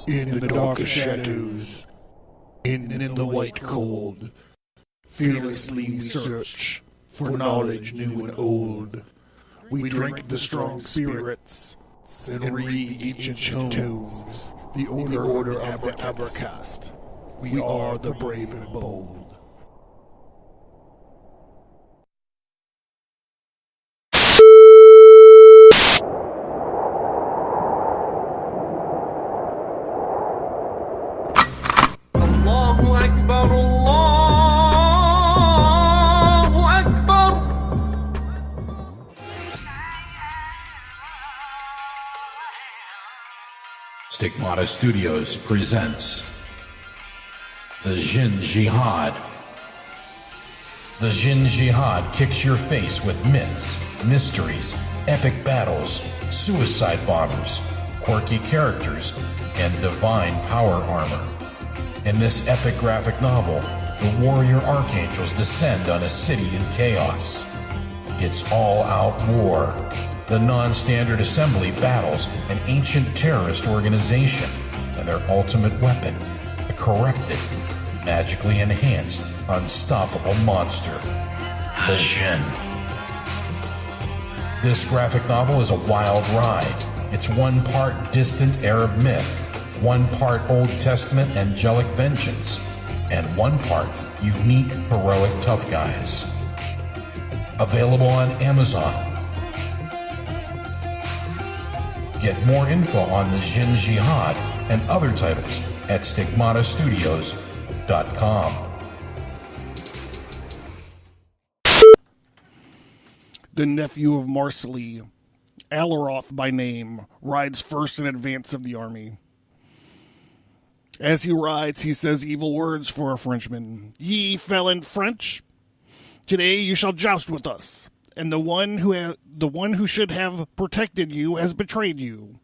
In the dark shadows, in the white cold, fearlessly we search for knowledge new and old. We drink the strong spirits and read ancient tomes, the order of the Abercast. We are the brave and bold. Allahu Akbar, Allahu Akbar. Stigmata Studios presents The Jinn Jihad. The Jinn Jihad kicks your face with myths, mysteries, epic battles, suicide bombers, quirky characters, and divine power armor. In this epic graphic novel, the warrior archangels descend on a city in chaos. It's all-out war. The non-standard assembly battles an ancient terrorist organization and their ultimate weapon, a corrected, magically enhanced, unstoppable monster, the Jinn. This graphic novel is a wild ride. It's one part distant Arab myth, one part Old Testament angelic vengeance, and one part unique heroic tough guys. Available on Amazon. Get more info on the Jinn Jihad and other titles at stigmatastudios.com. The nephew of Marsile, Alaroth by name, rides first in advance of the army. As he rides, he says evil words for a Frenchman. Ye felon French, today you shall joust with us, and the one who should have protected you has betrayed you.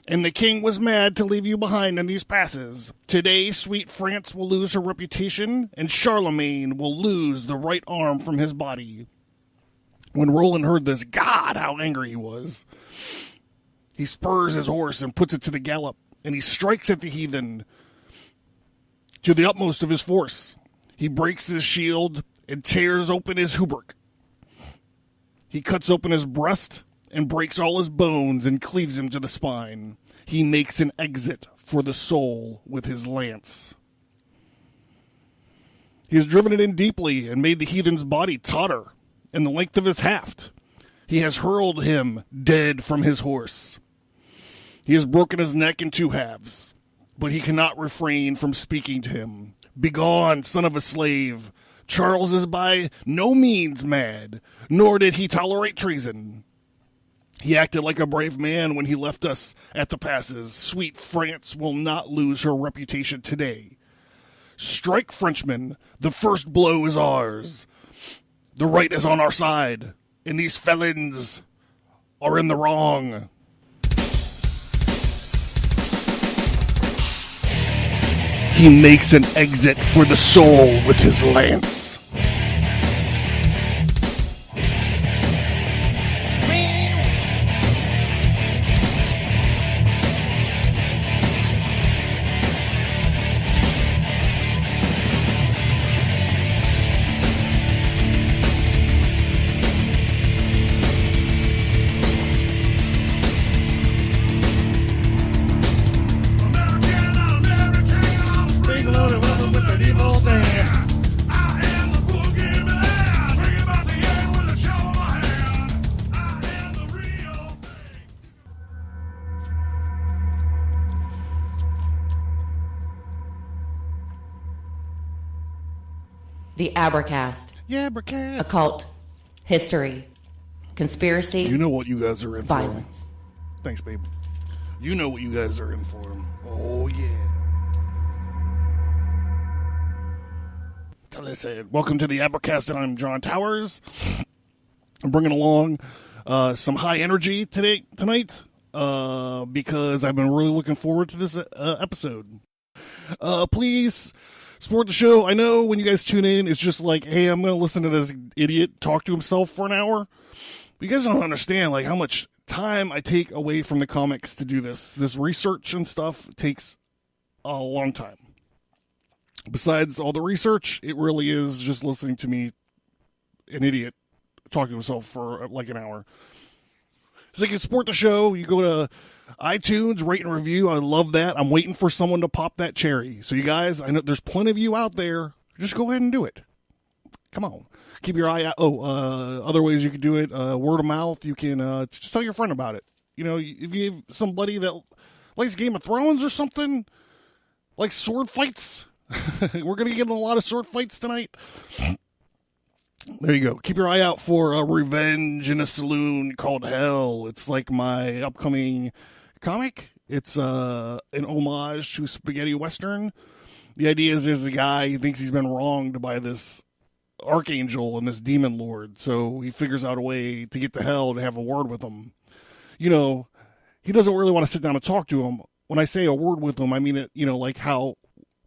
And the king was mad to leave you behind in these passes. Today sweet France will lose her reputation, and Charlemagne will lose the right arm from his body. When Roland heard this, God, how angry he was. He spurs his horse and puts it to the gallop, and he strikes at the heathen to the utmost of his force. He breaks his shield and tears open his hauberk. He cuts open his breast and breaks all his bones and cleaves him to the spine. He makes an exit for the soul with his lance. He has driven it in deeply and made the heathen's body totter in the length of his haft. He has hurled him dead from his horse. He has broken his neck in two halves, but he cannot refrain from speaking to him. Begone, son of a slave. Charles is by no means mad, nor did he tolerate treason. He acted like a brave man when he left us at the passes. Sweet France will not lose her reputation today. Strike, Frenchmen. The first blow is ours. The right is on our side, and these felons are in the wrong. He makes an exit for the soul with his lance. The Abercast. Abercast. Occult. History. Conspiracy. You know what you guys are in violence. For. Thanks, babe. You know what you guys are in for. Oh, yeah. So they said, welcome to the Abercast, and I'm John Towers. I'm bringing along some high energy tonight because I've been really looking forward to this episode. Please support the show. I know when you guys tune in, it's just like, hey, I'm going to listen to this idiot talk to himself for an hour. But you guys don't understand like how much time I take away from the comics to do this. This research and stuff takes a long time. Besides all the research, it really is just listening to me, an idiot, talking to himself for like an hour. So you can support the show. You go to iTunes, rate and review. I love that. I'm waiting for someone to pop that cherry. So you guys, I know there's plenty of you out there. Just go ahead and do it. Come on. Keep your eye out. Other ways you can do it. Word of mouth. You can just tell your friend about it. You know, if you have somebody that likes Game of Thrones or something, like sword fights. We're going to get in a lot of sword fights tonight. There you go. Keep your eye out for Revenge in a Saloon Called Hell. It's like my upcoming comic. It's an homage to spaghetti western. The idea is there's a guy who thinks he's been wronged by this archangel and this demon lord, so he figures out a way to get to hell to have a word with him. You know, he doesn't really want to sit down and talk to him. When I say a word with him, I mean it, you know, like how,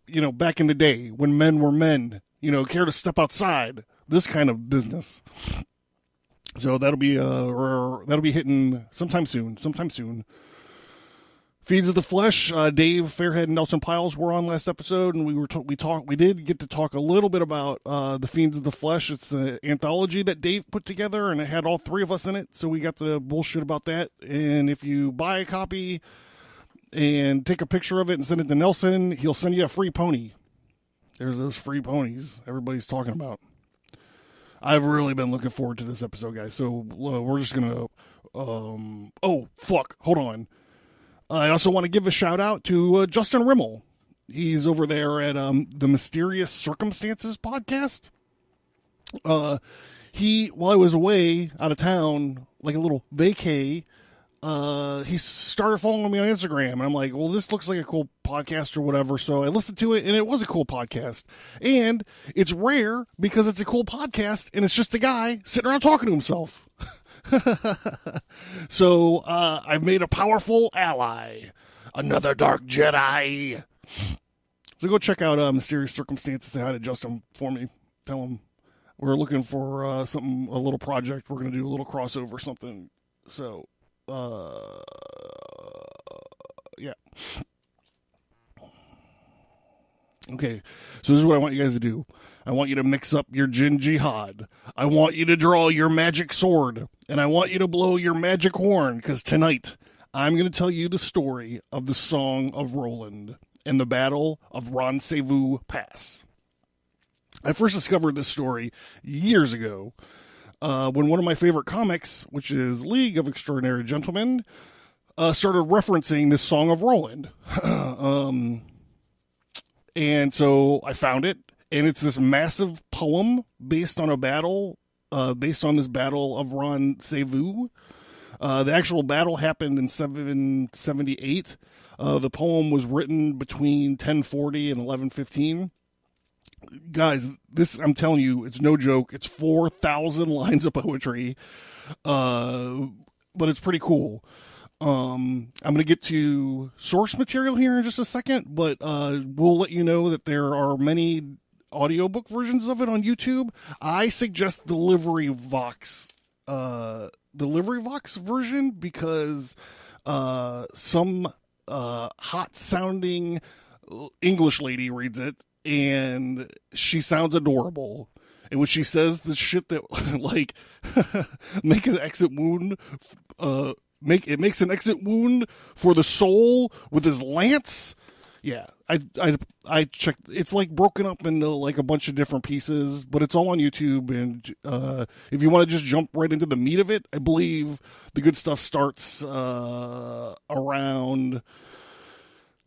you know, back in the day when men were men, you know, care to step outside, this kind of business. So that'll be hitting sometime soon. Feeds of the Flesh, Dave Fairhead and Nelson Pyles were on last episode, and we did get to talk a little bit about the Fiends of the Flesh. It's an anthology that Dave put together, and it had all three of us in it, so we got to bullshit about that. And if you buy a copy and take a picture of it and send it to Nelson, he'll send you a free pony. There's those free ponies everybody's talking about. I've really been looking forward to this episode, guys. So we're just gonna. Oh fuck! Hold on. I also want to give a shout out to Justin Rimmel. He's over there at the Mysterious Circumstances podcast. While I was away out of town, like a little vacay, he started following me on Instagram, and I'm like, well, this looks like a cool podcast or whatever. So I listened to it, and it was a cool podcast. And it's rare because it's a cool podcast, and it's just a guy sitting around talking to himself. So I've made a powerful ally, another dark Jedi. So go check out Mysterious Circumstances. Say hi to Justin for me. Tell him we're looking for a little project. We're gonna do a little crossover or something. So yeah. Okay, so this is what I want you guys to do. I want you to mix up your Jin Jihad. I want you to draw your magic sword. And I want you to blow your magic horn, because tonight I'm going to tell you the story of the Song of Roland and the Battle of Roncevaux Pass. I first discovered this story years ago when one of my favorite comics, which is League of Extraordinary Gentlemen, started referencing this Song of Roland. And so I found it, and it's this massive poem based on a battle, based on this battle of Roncevaux. The actual battle happened in 778. The poem was written between 1040 and 1115. Guys, this, I'm telling you, it's no joke. It's 4,000 lines of poetry, but it's pretty cool. I'm going to get to source material here in just a second, but we'll let you know that there are many audiobook versions of it on YouTube. I suggest the LibriVox version because some hot-sounding English lady reads it, and she sounds adorable. And when she says the shit that, like, make an exit wound... It makes an exit wound for the soul with his lance. Yeah, I checked. It's like broken up into like a bunch of different pieces, but it's all on YouTube. And if you want to just jump right into the meat of it, I believe the good stuff starts around.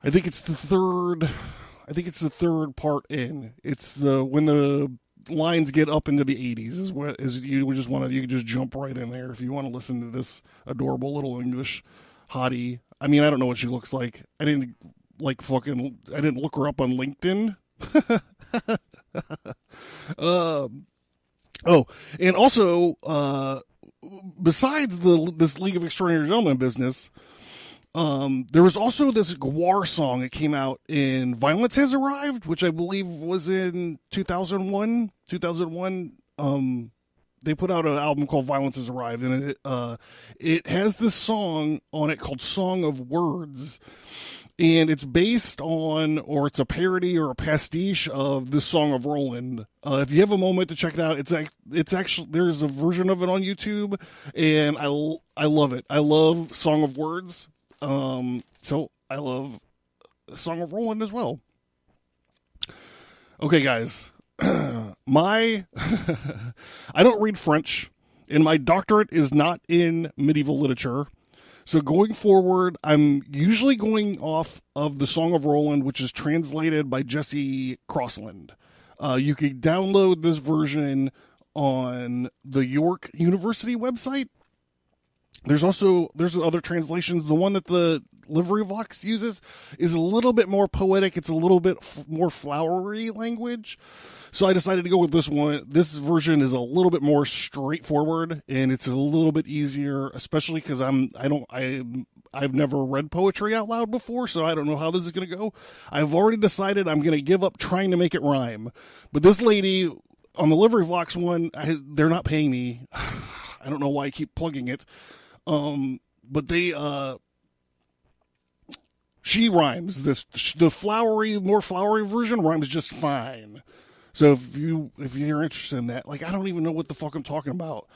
I think it's the third part in. It's when the lines get up into the 80s you can just jump right in there if you want to listen to this adorable little English hottie. I mean, I don't know what she looks like. I didn't look her up on LinkedIn. And also besides this League of Extraordinary Gentlemen business, there was also this Gwar song that came out in Violence Has Arrived, which I believe was in 2001. they put out an album called Violence Has Arrived, and it has this song on it called Song of Words. And it's based on, or it's a parody or a pastiche of the Song of Roland. If you have a moment to check it out, it's actually, there's a version of it on YouTube, and I love it. I love Song of Words. So I love Song of Roland as well. Okay, guys. I don't read French, and my doctorate is not in medieval literature. So going forward, I'm usually going off of the Song of Roland, which is translated by Jesse Crossland. You can download this version on the York University website. There's other translations. The one that the LibriVox uses is a little bit more poetic. It's a little bit more flowery language. So I decided to go with this one. This version is a little bit more straightforward, and it's a little bit easier, especially because I've never read poetry out loud before, so I don't know how this is going to go. I've already decided I'm going to give up trying to make it rhyme. But this lady on the LibriVox one, they're not paying me. I don't know why I keep plugging it. But she rhymes. The more flowery version rhymes just fine. So if you're interested in that, like, I don't even know what the fuck I'm talking about.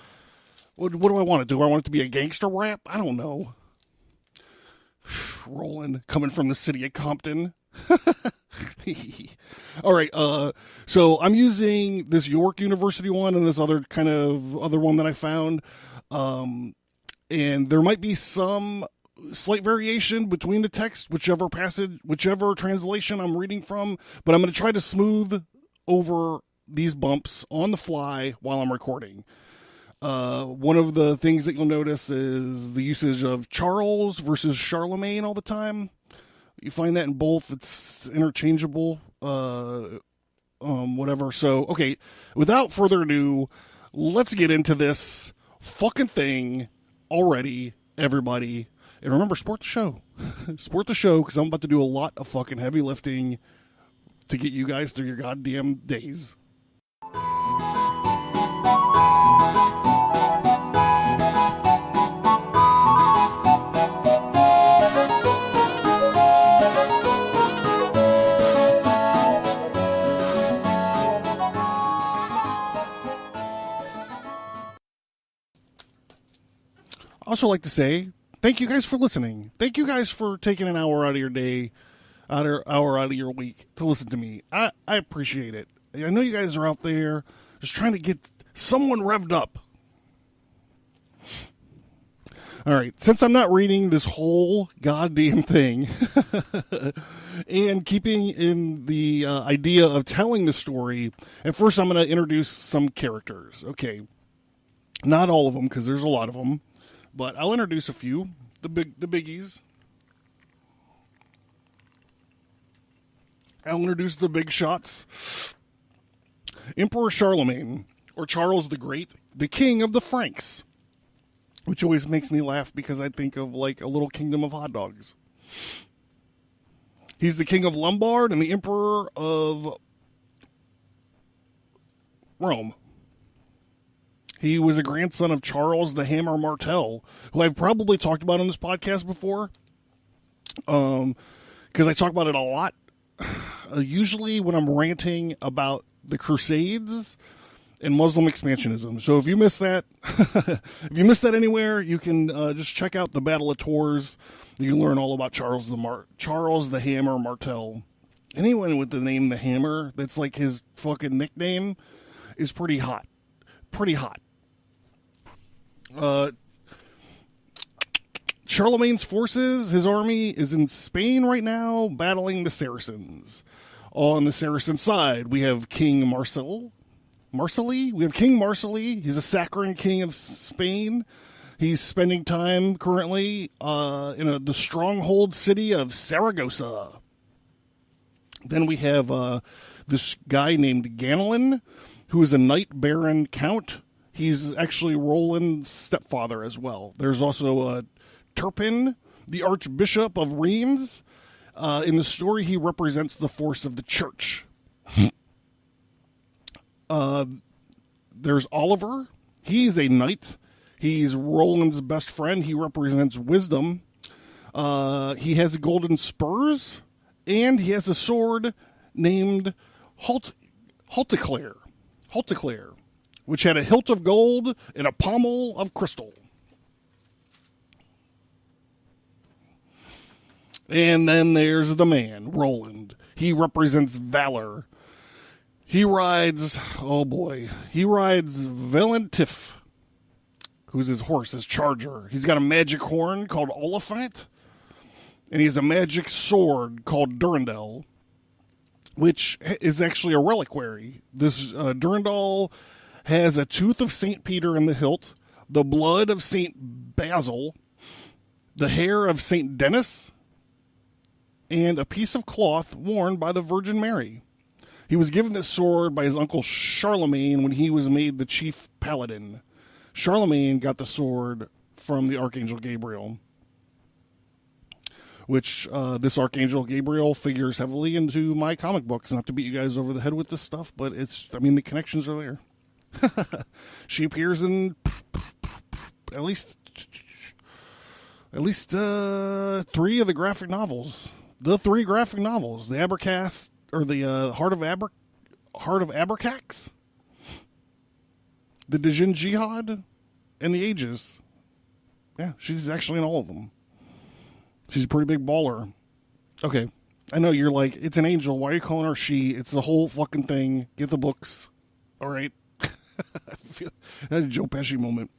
What do I want to do? I want it to be a gangster rap? I don't know. Roland, coming from the city of Compton. All right. So I'm using this York University one and this other one that I found. And there might be some slight variation between the text, whichever translation I'm reading from, but I'm going to try to smooth over these bumps on the fly while I'm recording. One of the things that you'll notice is the usage of Charles versus Charlemagne all the time. You find that in both. It's interchangeable, whatever. So, okay, without further ado, let's get into this fucking thing already, everybody. And remember, support the show. Support the show, because I'm about to do a lot of fucking heavy lifting to get you guys through your goddamn days. I also like to say thank you guys for listening. Thank you guys for taking an hour out of your day, hour out of your week to listen to me. I appreciate it. I know you guys are out there just trying to get someone revved up. All right, since I'm not reading this whole goddamn thing and keeping in the idea of telling the story, at first I'm going to introduce some characters. Okay, not all of them because there's a lot of them, but I'll introduce a few, the biggies. I'll introduce the big shots. Emperor Charlemagne, or Charles the Great, the king of the Franks, which always makes me laugh because I think of like a little kingdom of hot dogs. He's the king of Lombard and the emperor of Rome. He was a grandson of Charles the Hammer Martel, who I've probably talked about on this podcast before, because I talk about it a lot. Usually when I'm ranting about the Crusades and Muslim expansionism. So if you miss that, anywhere, you can just check out the Battle of Tours. You can learn all about Charles the Hammer Martel. Anyone with the name the Hammer, that's like his fucking nickname, is pretty hot. Pretty hot. Charlemagne's forces, his army, is in Spain right now, battling the Saracens. On the Saracen side, we have King Marsile. We have King Marsile. He's a saccharine king of Spain. He's spending time currently in the stronghold city of Saragossa. Then we have this guy named Ganelin, who is a knight baron count. He's actually Roland's stepfather as well. There's also Turpin, the Archbishop of Reims. In the story, he represents the force of the church. There's Oliver, He's a knight. He's Roland's best friend. He represents wisdom. He has golden spurs, and he has a sword named Halticlair, which had a hilt of gold and a pommel of crystal. And then there's the man, Roland. He represents valor. He rides Valentif, who's his horse, his charger. He's got a magic horn called Oliphant, and he has a magic sword called Durandal, which is actually a reliquary. This Durandal has a tooth of St. Peter in the hilt, the blood of St. Basil, the hair of St. Denis, and a piece of cloth worn by the Virgin Mary. He was given this sword by his uncle Charlemagne when he was made the chief paladin. Charlemagne got the sword from the Archangel Gabriel, which this Archangel Gabriel figures heavily into my comic books. Not to beat you guys over the head with this stuff, but the connections are there. She appears in at least 3 of the graphic novels. The 3 graphic novels, the Abercast, or the Heart of Abercax, the Djinn Jihad, and the Ages. Yeah, she's actually in all of them. She's a pretty big baller. Okay, I know you're like, it's an angel. Why are you calling her she? It's the whole fucking thing. Get the books. All right. That's a Joe Pesci moment.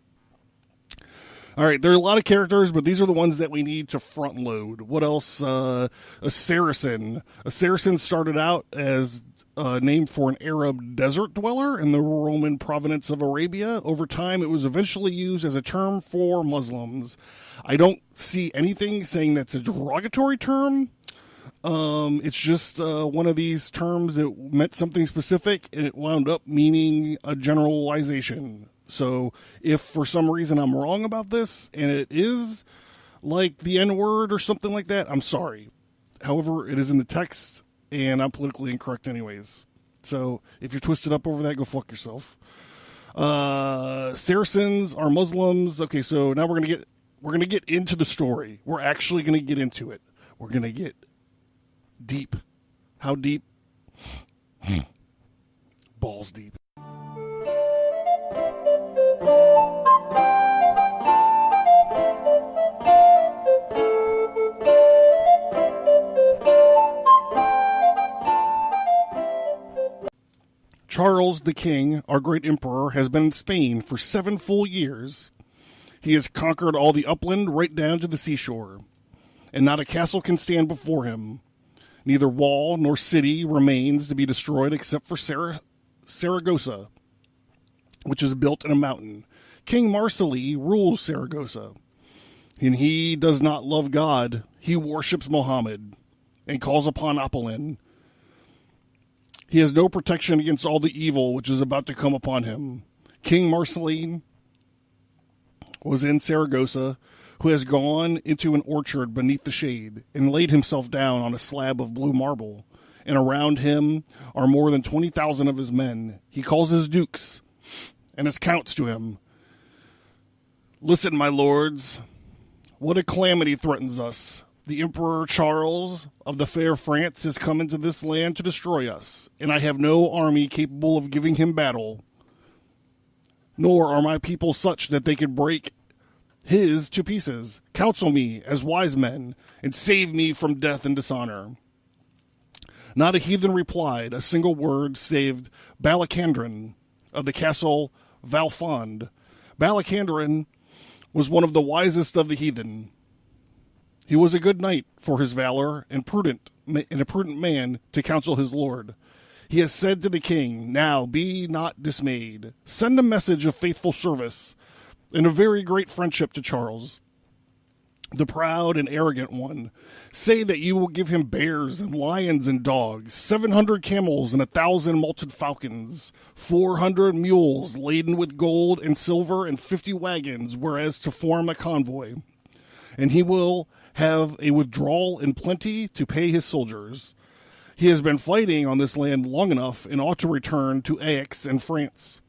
All right, there are a lot of characters, but these are the ones that we need to front load. What else? A Saracen. A Saracen started out as a name for an Arab desert dweller in the Roman province of Arabia. Over time, it was eventually used as a term for Muslims. I don't see anything saying that's a derogatory term. It's just one of these terms that meant something specific, and it wound up meaning a generalization. So if for some reason I'm wrong about this, and it is like the N-word or something like that, I'm sorry. However, it is in the text, and I'm politically incorrect anyways. So if you're twisted up over that, go fuck yourself. Saracens are Muslims. Okay, so now we're gonna get into the story. We're actually gonna get into it. We're gonna get deep. How deep? Balls deep. Charles the King, our great emperor, has been in Spain for 7 full years. He has conquered all the upland right down to the seashore, and not a castle can stand before him. Neither wall nor city remains to be destroyed except for Saragossa, which is built in a mountain. King Marsile rules Saragossa, and he does not love God. He worships Mohammed and calls upon Apollon. He has no protection against all the evil which is about to come upon him. King Marsile was in Saragossa, who has gone into an orchard beneath the shade and laid himself down on a slab of blue marble, and around him are more than 20,000 of his men. He calls his dukes and his counts to him. Listen, my lords, what a calamity threatens us. The Emperor Charles of the fair France has come into this land to destroy us, and I have no army capable of giving him battle. Nor are my people such that they could break his to pieces. Counsel me as wise men, and save me from death and dishonor. Not a heathen replied a single word, saved Balacandrin of the castle Valfond. Balacandrin was one of the wisest of the heathen. He was a good knight for his valor, and a prudent man to counsel his lord. He has said to the king, now be not dismayed. Send a message of faithful service and a very great friendship to Charles, the proud and arrogant one. Say that you will give him bears and lions and dogs, 700 camels and 1,000 malted falcons, 400 mules laden with gold and silver, and 50 wagons, whereas to form a convoy. And he will have a withdrawal in plenty to pay his soldiers. He has been fighting on this land long enough and ought to return to Aix in France.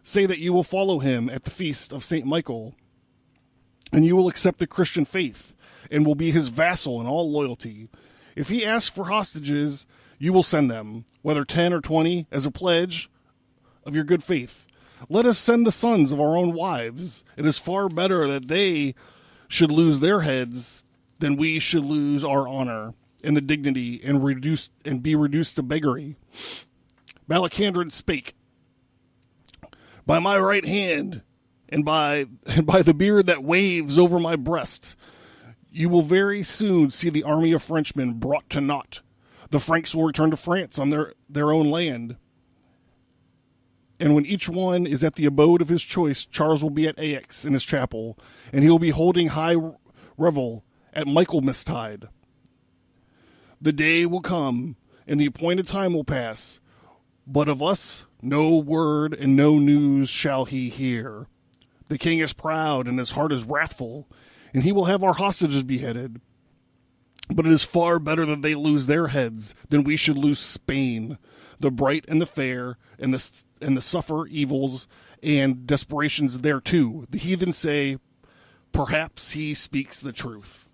say that you will follow him at the feast of St. Michael, and you will accept the Christian faith, and will be his vassal in all loyalty. If he asks for hostages, you will send them, whether 10 or 20, as a pledge of your good faith. Let us send the sons of our own wives. It is far better that they should lose their heads than we should lose our honor and the dignity and be reduced to beggary. Balacandrin spake, by my right hand and by the beard that waves over my breast, you will very soon see the army of Frenchmen brought to naught. The Franks will return to France on their own land. And when each one is at the abode of his choice, Charles will be at Aix in his chapel, and he will be holding high revel at Michaelmastide. The day will come, and the appointed time will pass, but of us no word and no news shall he hear. The king is proud, and his heart is wrathful, and he will have our hostages beheaded. But it is far better that they lose their heads than we should lose Spain, the bright and the fair, and the suffer evils and desperations there too. The heathen say, perhaps he speaks the truth.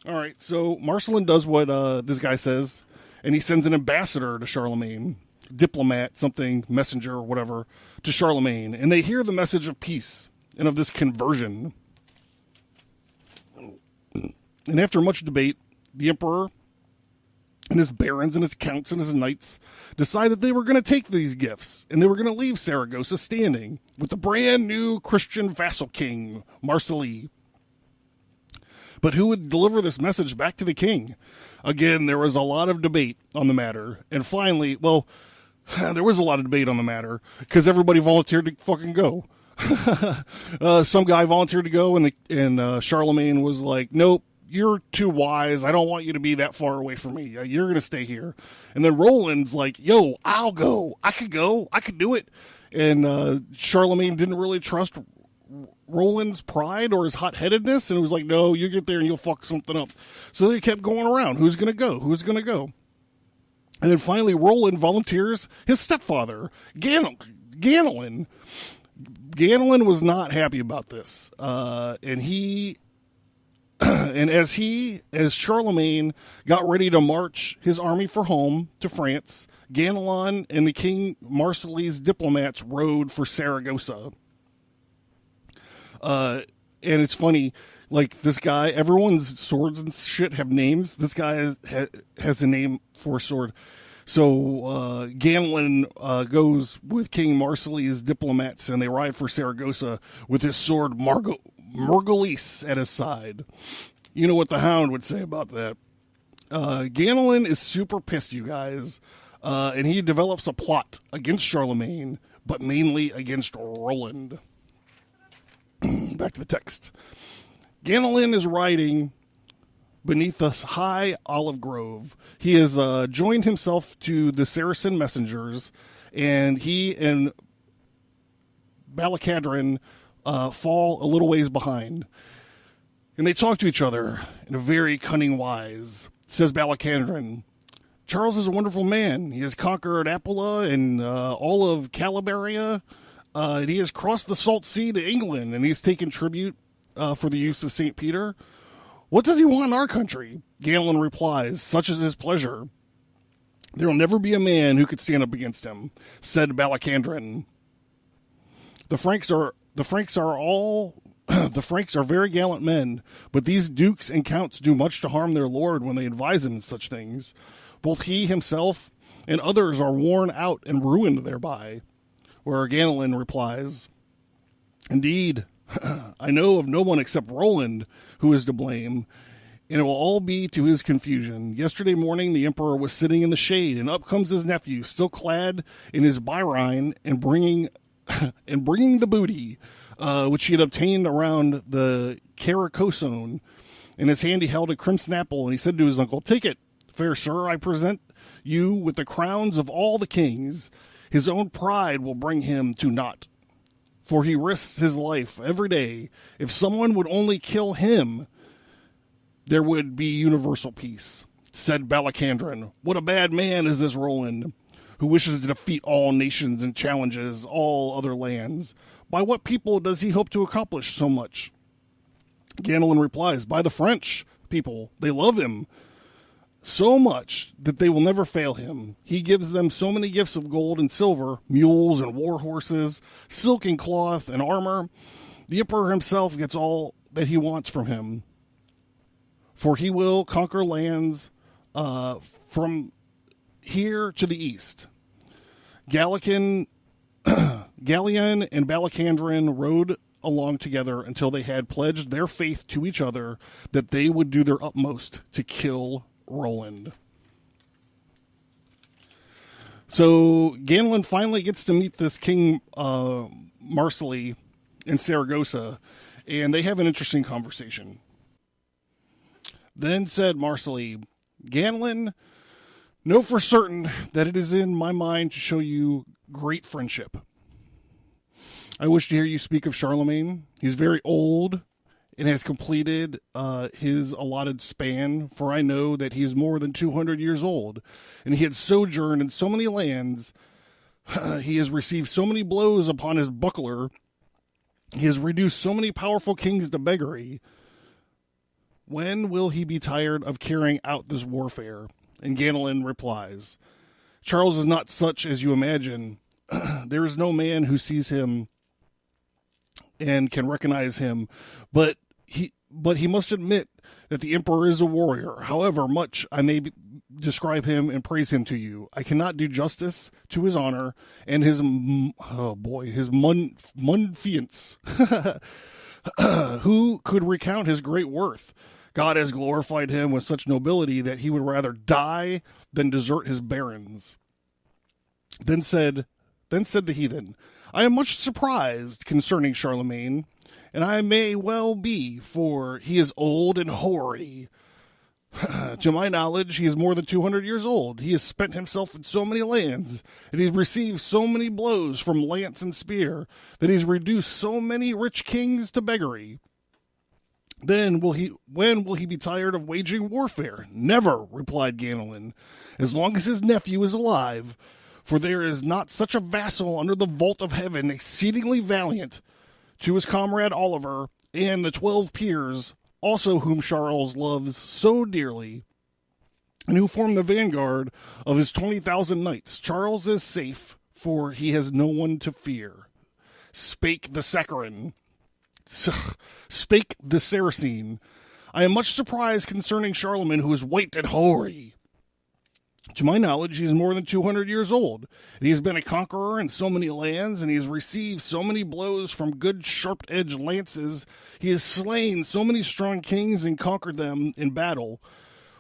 All right, so Marcelin does what this guy says, and he sends an ambassador to Charlemagne, diplomat, something, messenger, whatever, to Charlemagne, and they hear the message of peace and of this conversion. And after much debate, the emperor and his barons and his counts and his knights decided they were going to take these gifts, and they were going to leave Saragossa standing with the brand new Christian vassal king, Marsile. But who would deliver this message back to the king? Again, there was a lot of debate on the matter, and finally, well, there was a lot of debate on the matter, because everybody volunteered to fucking go. Some guy volunteered to go, and Charlemagne was like, nope, you're too wise. I don't want you to be that far away from me. You're going to stay here. And then Roland's like, yo, I'll go. I could go. I could do it. And Charlemagne didn't really trust Roland's pride or his hot-headedness, and it was like, no, you get there and you'll fuck something up. So they kept going around. Who's going to go? Who's going to go? And then finally, Roland volunteers his stepfather, Ganelin. Ganelin was not happy about this. And as Charlemagne got ready to march his army for home to France, Ganelon and the King Marsile's diplomats rode for Saragossa. And it's funny, like this guy, everyone's swords and shit have names. This guy has a name for a sword. So Ganelin goes with King Marsile's diplomats, and they ride for Saragossa with his sword Margolis at his side. You know what the Hound would say about that. Ganelin is super pissed, you guys, and he develops a plot against Charlemagne, but mainly against Roland. Back to the text. Ganelin is riding beneath a high olive grove. He has joined himself to the Saracen messengers, and he and Balacandrin fall a little ways behind. And they talk to each other in a very cunning wise. Says Balacandrin, Charles is a wonderful man. He has conquered Apula and all of Calabaria. And he has crossed the Salt Sea to England, and he's taken tribute for the use of St. Peter. What does he want in our country? Ganelin replies, such is his pleasure. There will never be a man who could stand up against him, said Balacandrin. The Franks are very gallant men, but these dukes and counts do much to harm their lord when they advise him in such things. Both he himself and others are worn out and ruined thereby. Where Ganelin replies, indeed, I know of no one except Roland who is to blame, and it will all be to his confusion. Yesterday morning the emperor was sitting in the shade, and up comes his nephew, still clad in his byrine, and bringing the booty, which he had obtained around the Caracosone. In his hand he held a crimson apple, and he said to his uncle, take it, fair sir, I present you with the crowns of all the kings. His own pride will bring him to naught, for he risks his life every day. If someone would only kill him, there would be universal peace. Said Balacandrin, what a bad man is this Roland. who wishes to defeat all nations and challenges all other lands. By what people does he hope to accomplish so much? Ganelin replies, by the French people. They love him so much that they will never fail him. He gives them so many gifts of gold and silver, mules and war horses, silk and cloth and armor. The emperor himself gets all that he wants from him, for he will conquer lands from here to the east. Gallican and Balacandrin rode along together until they had pledged their faith to each other that they would do their utmost to kill Roland. So Ganelin finally gets to meet this King Marsile in Saragossa, and they have an interesting conversation. Then said Marsile, Ganelin, know for certain that it is in my mind to show you great friendship. I wish to hear you speak of Charlemagne. He's very old and has completed his allotted span, for I know that he is more than 200 years old, and he had sojourned in so many lands. He has received so many blows upon his buckler. He has reduced so many powerful kings to beggary. When will he be tired of carrying out this warfare? And Ganelin replies, Charles is not such as you imagine. There is no man who sees him and can recognize him, but he must admit that the emperor is a warrior. However much I may describe him and praise him to you, I cannot do justice to his honor and his munfiance. Who could recount his great worth? God has glorified him with such nobility that he would rather die than desert his barons. Then said the heathen, I am much surprised concerning Charlemagne, and I may well be, for he is old and hoary. To my knowledge, he is more than 200 years old. He has spent himself in so many lands, and he has received so many blows from lance and spear, that he has reduced so many rich kings to beggary. Then when will he be tired of waging warfare? Never, replied Ganelin, as long as his nephew is alive. For there is not such a vassal under the vault of heaven exceedingly valiant to his comrade Oliver and the 12 peers, also whom Charles loves so dearly, and who form the vanguard of his 20,000 knights. Charles is safe, for he has no one to fear. Spake the Saracen. I am much surprised concerning Charlemagne, who is white and hoary. To my knowledge, he is more than 200 years old. And he has been a conqueror in so many lands, and he has received so many blows from good sharp-edged lances. He has slain so many strong kings and conquered them in battle.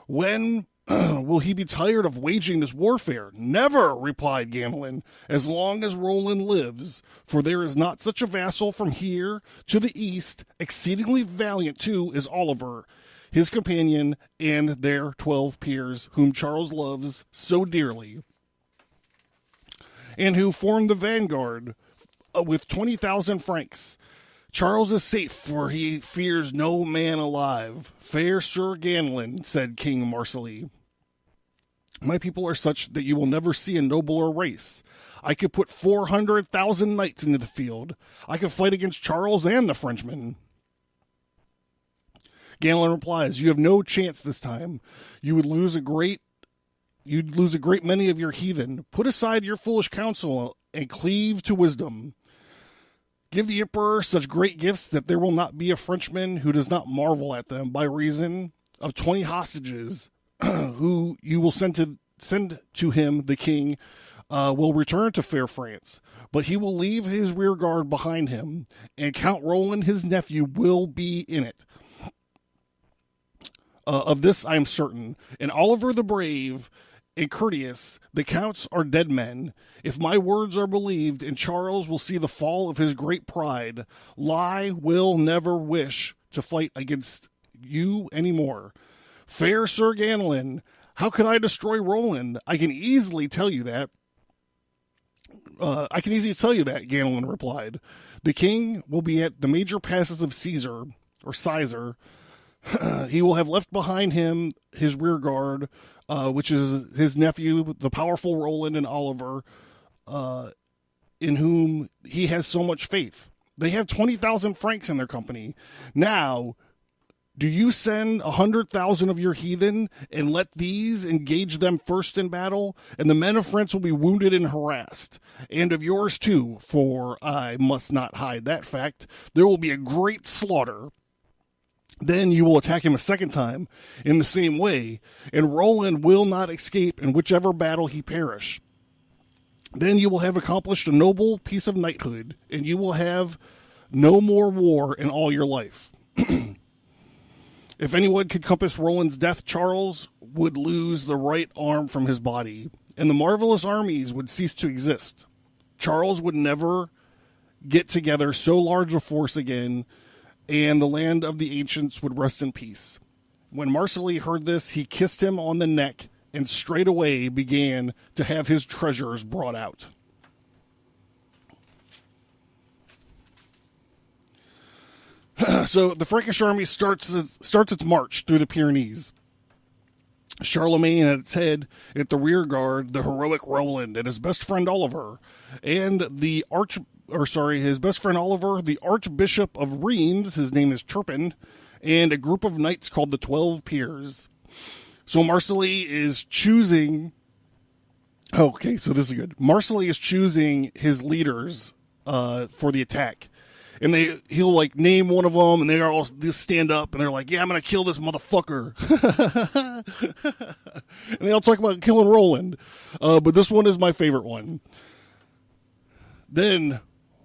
When will he be tired of waging this warfare? Never, replied Ganelin, as long as Roland lives. For there is not such a vassal from here to the east, exceedingly valiant too, as Oliver, his companion, and their 12 peers, whom Charles loves so dearly, and who form the vanguard with 20,000 Franks. Charles is safe, for he fears no man alive. Fair Sir Ganelin, said King Marsile, my people are such that you will never see a nobler race. I could put 400,000 knights into the field. I could fight against Charles and the Frenchmen. Ganelin replies, you have no chance this time. You'd lose a great many of your heathen. Put aside your foolish counsel and cleave to wisdom. Give the emperor such great gifts that there will not be a Frenchman who does not marvel at them. By reason of 20 hostages who you will send to him, the king will return to fair France, but he will leave his rear guard behind him, and Count Roland, his nephew, will be in it. Of this I am certain. And Oliver the brave and courteous, the counts are dead men. If my words are believed, and Charles will see the fall of his great pride, lie will never wish to fight against you any more. Fair Sir Ganelin, how could I destroy Roland? I can easily tell you that. Ganelin replied. The king will be at the major passes of Caesar. He will have left behind him his rear guard which is his nephew, the powerful Roland and Oliver, in whom he has so much faith. They have 20,000 Franks in their company. Now, do you send 100,000 of your heathen and let these engage them first in battle? And the men of France will be wounded and harassed. And of yours too, for I must not hide that fact. There will be a great slaughter. Then you will attack him a second time in the same way, and Roland will not escape in whichever battle he perish. Then you will have accomplished a noble piece of knighthood, and you will have no more war in all your life. If anyone could compass Roland's death, Charles would lose the right arm from his body, and the marvelous armies would cease to exist. Charles would never get together so large a force again, and the land of the ancients would rest in peace. When Marsile heard this, he kissed him on the neck, and straightway began to have his treasures brought out. So the Frankish army starts its march through the Pyrenees. Charlemagne at its head, at the rear guard, the heroic Roland and his best friend Oliver, and his best friend Oliver, the Archbishop of Reims, his name is Turpin, and a group of knights called the 12 Peers. So Marsile is choosing. Okay, so this is good. Marsile is choosing his leaders for the attack. And he'll like name one of them, and they all stand up, and they're like, "Yeah, I'm gonna kill this motherfucker." And they all talk about killing Roland, but this one is my favorite one. Then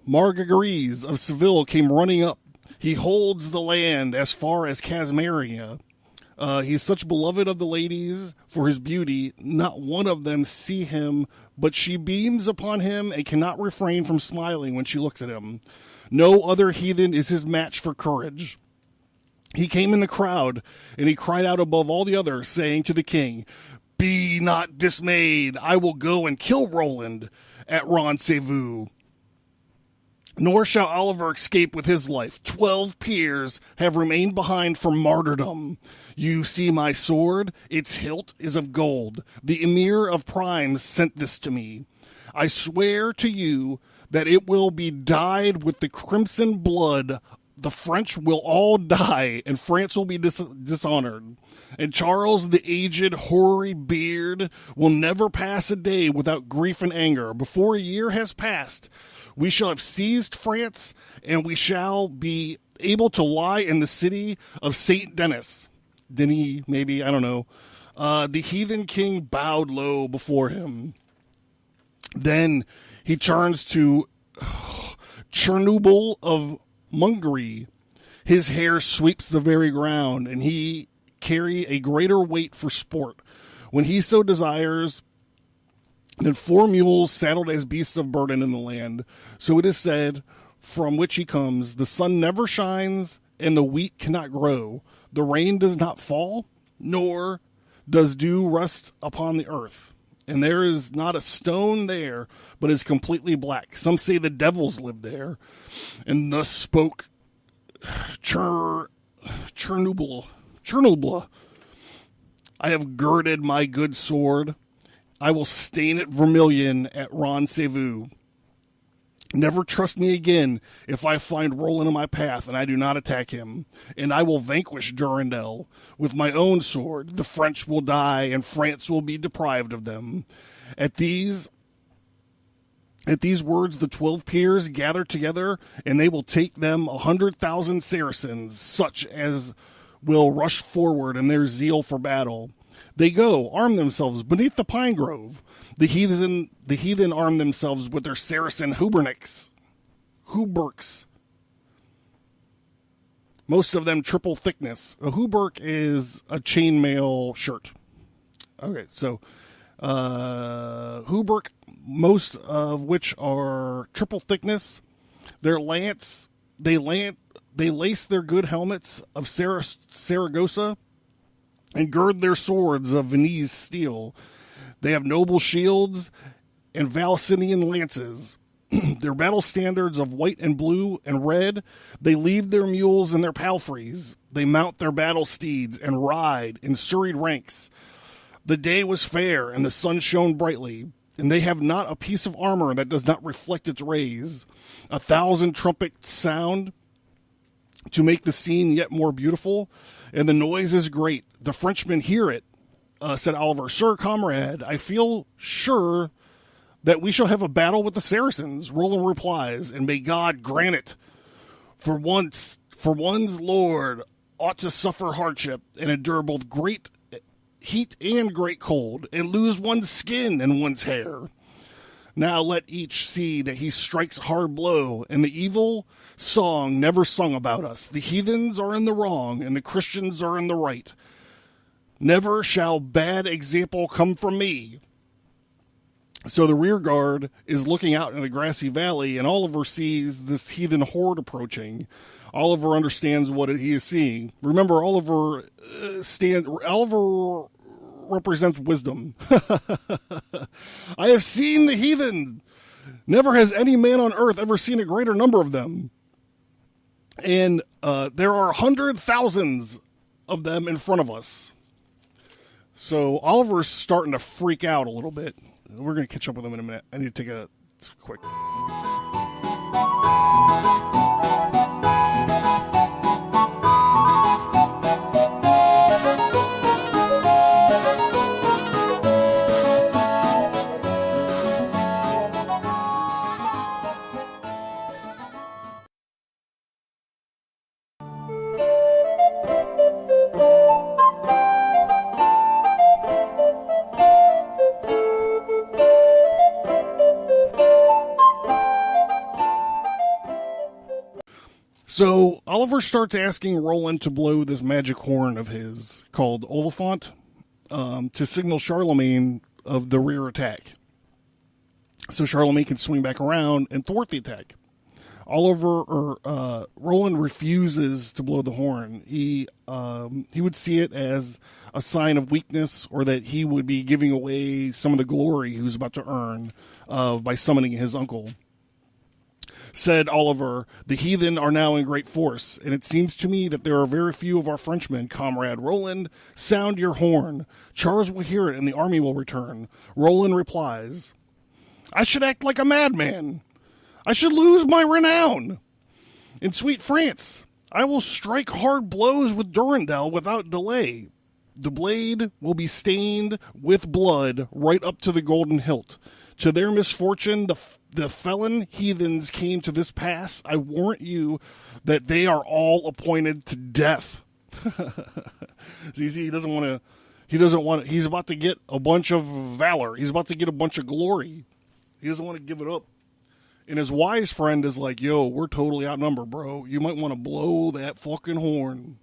Margaries of Seville came running up. He holds the land as far as Casmaria. He's such beloved of the ladies for his beauty. Not one of them see him, but she beams upon him and cannot refrain from smiling when she looks at him. No other heathen is his match for courage. He came in the crowd, and he cried out above all the others, saying to the king, "Be not dismayed. I will go and kill Roland at Roncevaux. Nor shall Oliver escape with his life. 12 peers have remained behind for martyrdom. You see my sword? Its hilt is of gold. The Emir of Primes sent this to me. I swear to you that it will be dyed with the crimson blood. The French will all die, and France will be dishonored. And Charles, the aged, hoary beard, will never pass a day without grief and anger. Before a year has passed, we shall have seized France, and we shall be able to lie in the city of Saint Denis." Denis, maybe, I don't know. The heathen king bowed low before him. Then he turns to Chernobyl of Mungary. His hair sweeps the very ground, and he carry a greater weight for sport, when he so desires, than 4 mules saddled as beasts of burden in the land. So it is said, from which he comes, the sun never shines, and the wheat cannot grow. The rain does not fall, nor does dew rest upon the earth. And there is not a stone there, but is completely black. Some say the devils live there. And thus spoke Chernobyl. I have girded my good sword. I will stain it vermilion at Roncevaux. Never trust me again if I find Roland in my path and I do not attack him. And I will vanquish Durandal with my own sword. The French will die, and France will be deprived of them. At these words, the 12 peers gather together, and they will take them 100,000 Saracens, such as will rush forward in their zeal for battle. They go, arm themselves beneath the pine grove. The heathen arm themselves with their Saracen hauberks. Most of them triple thickness. A hauberk is a chainmail shirt. Okay, so hauberk, most of which are triple thickness. They lace their good helmets of Saragossa, and gird their swords of Viennese steel. They have noble shields and Valsinian lances. Their battle standards of white and blue and red. They leave their mules and their palfreys. They mount their battle steeds and ride in serried ranks. The day was fair, and the sun shone brightly, and they have not a piece of armor that does not reflect its rays. 1,000 trumpets sound to make the scene yet more beautiful, and the noise is great. The Frenchmen hear it, said Oliver. Sir, comrade, I feel sure that we shall have a battle with the Saracens. Roland replies, and may God grant it. For one's lord ought to suffer hardship and endure both great heat and great cold, and lose one's skin and one's hair. Now let each see that he strikes a hard blow, and the evil song never sung about us. The heathens are in the wrong, and the Christians are in the right. Never shall bad example come from me. So the rear guard is looking out in the grassy valley, and Oliver sees this heathen horde approaching. Oliver understands what he is seeing. Remember, Oliver represents wisdom. I have seen the heathen. Never has any man on earth ever seen a greater number of them. And there are 100,000s of them in front of us. So Oliver's starting to freak out a little bit. We're going to catch up with him in a minute. I need to take a quick... So Oliver starts asking Roland to blow this magic horn of his called Oliphant to signal Charlemagne of the rear attack. So Charlemagne can swing back around and thwart the attack. Roland refuses to blow the horn. He would see it as a sign of weakness, or that he would be giving away some of the glory he was about to earn by summoning his uncle. Said Oliver, the heathen are now in great force, and it seems to me that there are very few of our Frenchmen. Comrade Roland, sound your horn. Charles will hear it, and the army will return. Roland replies, I should act like a madman. I should lose my renown. In sweet France, I will strike hard blows with Durandal without delay. The blade will be stained with blood right up to the golden hilt. To their misfortune, the felon heathens came to this pass. I warrant you that they are all appointed to death. See, he doesn't want to, he's about to get a bunch of valor. He's about to get a bunch of glory. He doesn't want to give it up. And his wise friend is like, yo, we're totally outnumbered, bro. You might want to blow that fucking horn.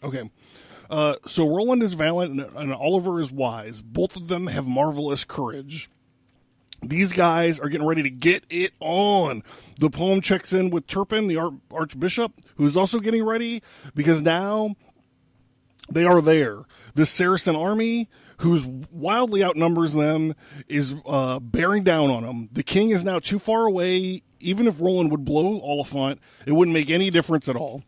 Okay, so Roland is valiant and Oliver is wise. Both of them have marvelous courage. These guys are getting ready to get it on. The poem checks in with Turpin, the Archbishop, who's also getting ready, because now they are there. This Saracen army, who's wildly outnumbers them, is bearing down on them. The king is now too far away. Even if Roland would blow Oliphant, it wouldn't make any difference at all.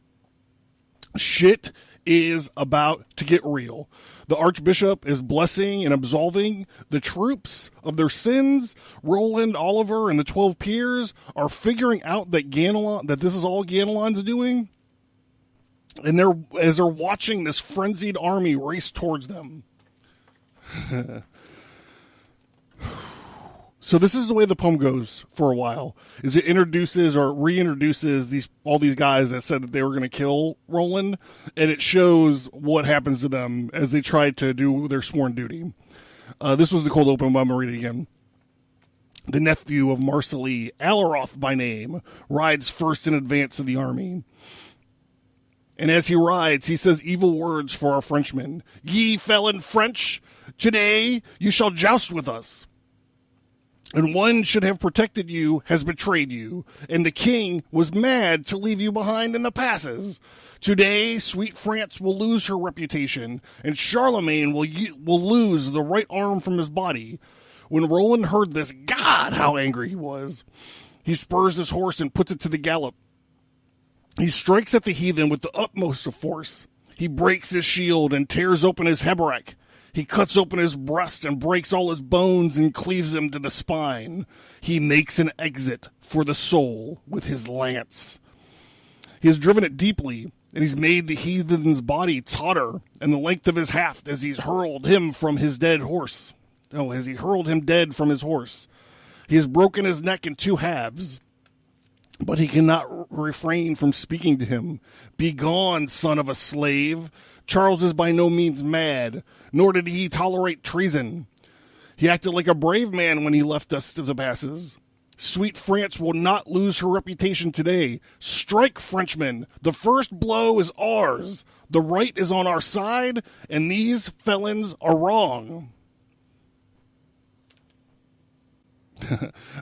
Shit is about to get real. The Archbishop is blessing and absolving the troops of their sins. Roland, Oliver, and the 12 peers are figuring out that this is all Ganelon's doing. And as they're watching this frenzied army race towards them. So this is the way the poem goes for a while. Is it introduces or reintroduces all these guys that said that they were going to kill Roland, and it shows what happens to them as they try to do their sworn duty. This was the cold open, but I'm going to read it again. The nephew of Marsile, Alaroth by name, rides first in advance of the army. And as he rides, he says evil words for our Frenchmen. Ye felon French, today you shall joust with us. And one should have protected you has betrayed you, and the king was mad to leave you behind in the passes. Today, sweet France will lose her reputation, and Charlemagne will lose the right arm from his body. When Roland heard this, God, how angry he was. He spurs his horse and puts it to the gallop. He strikes at the heathen with the utmost of force. He breaks his shield and tears open his hebrach. He cuts open his breast and breaks all his bones and cleaves him to the spine. He makes an exit for the soul with his lance. He has driven it deeply, and he's made the heathen's body totter and the length of his haft as he's hurled him from his dead horse. Oh, as he hurled him dead from his horse. He has broken his neck in two halves, but he cannot refrain from speaking to him. Begone, son of a slave. Charles is by no means mad, nor did he tolerate treason. He acted like a brave man when he left us to the passes. Sweet France will not lose her reputation today. Strike, Frenchmen. The first blow is ours. The right is on our side, and these felons are wrong.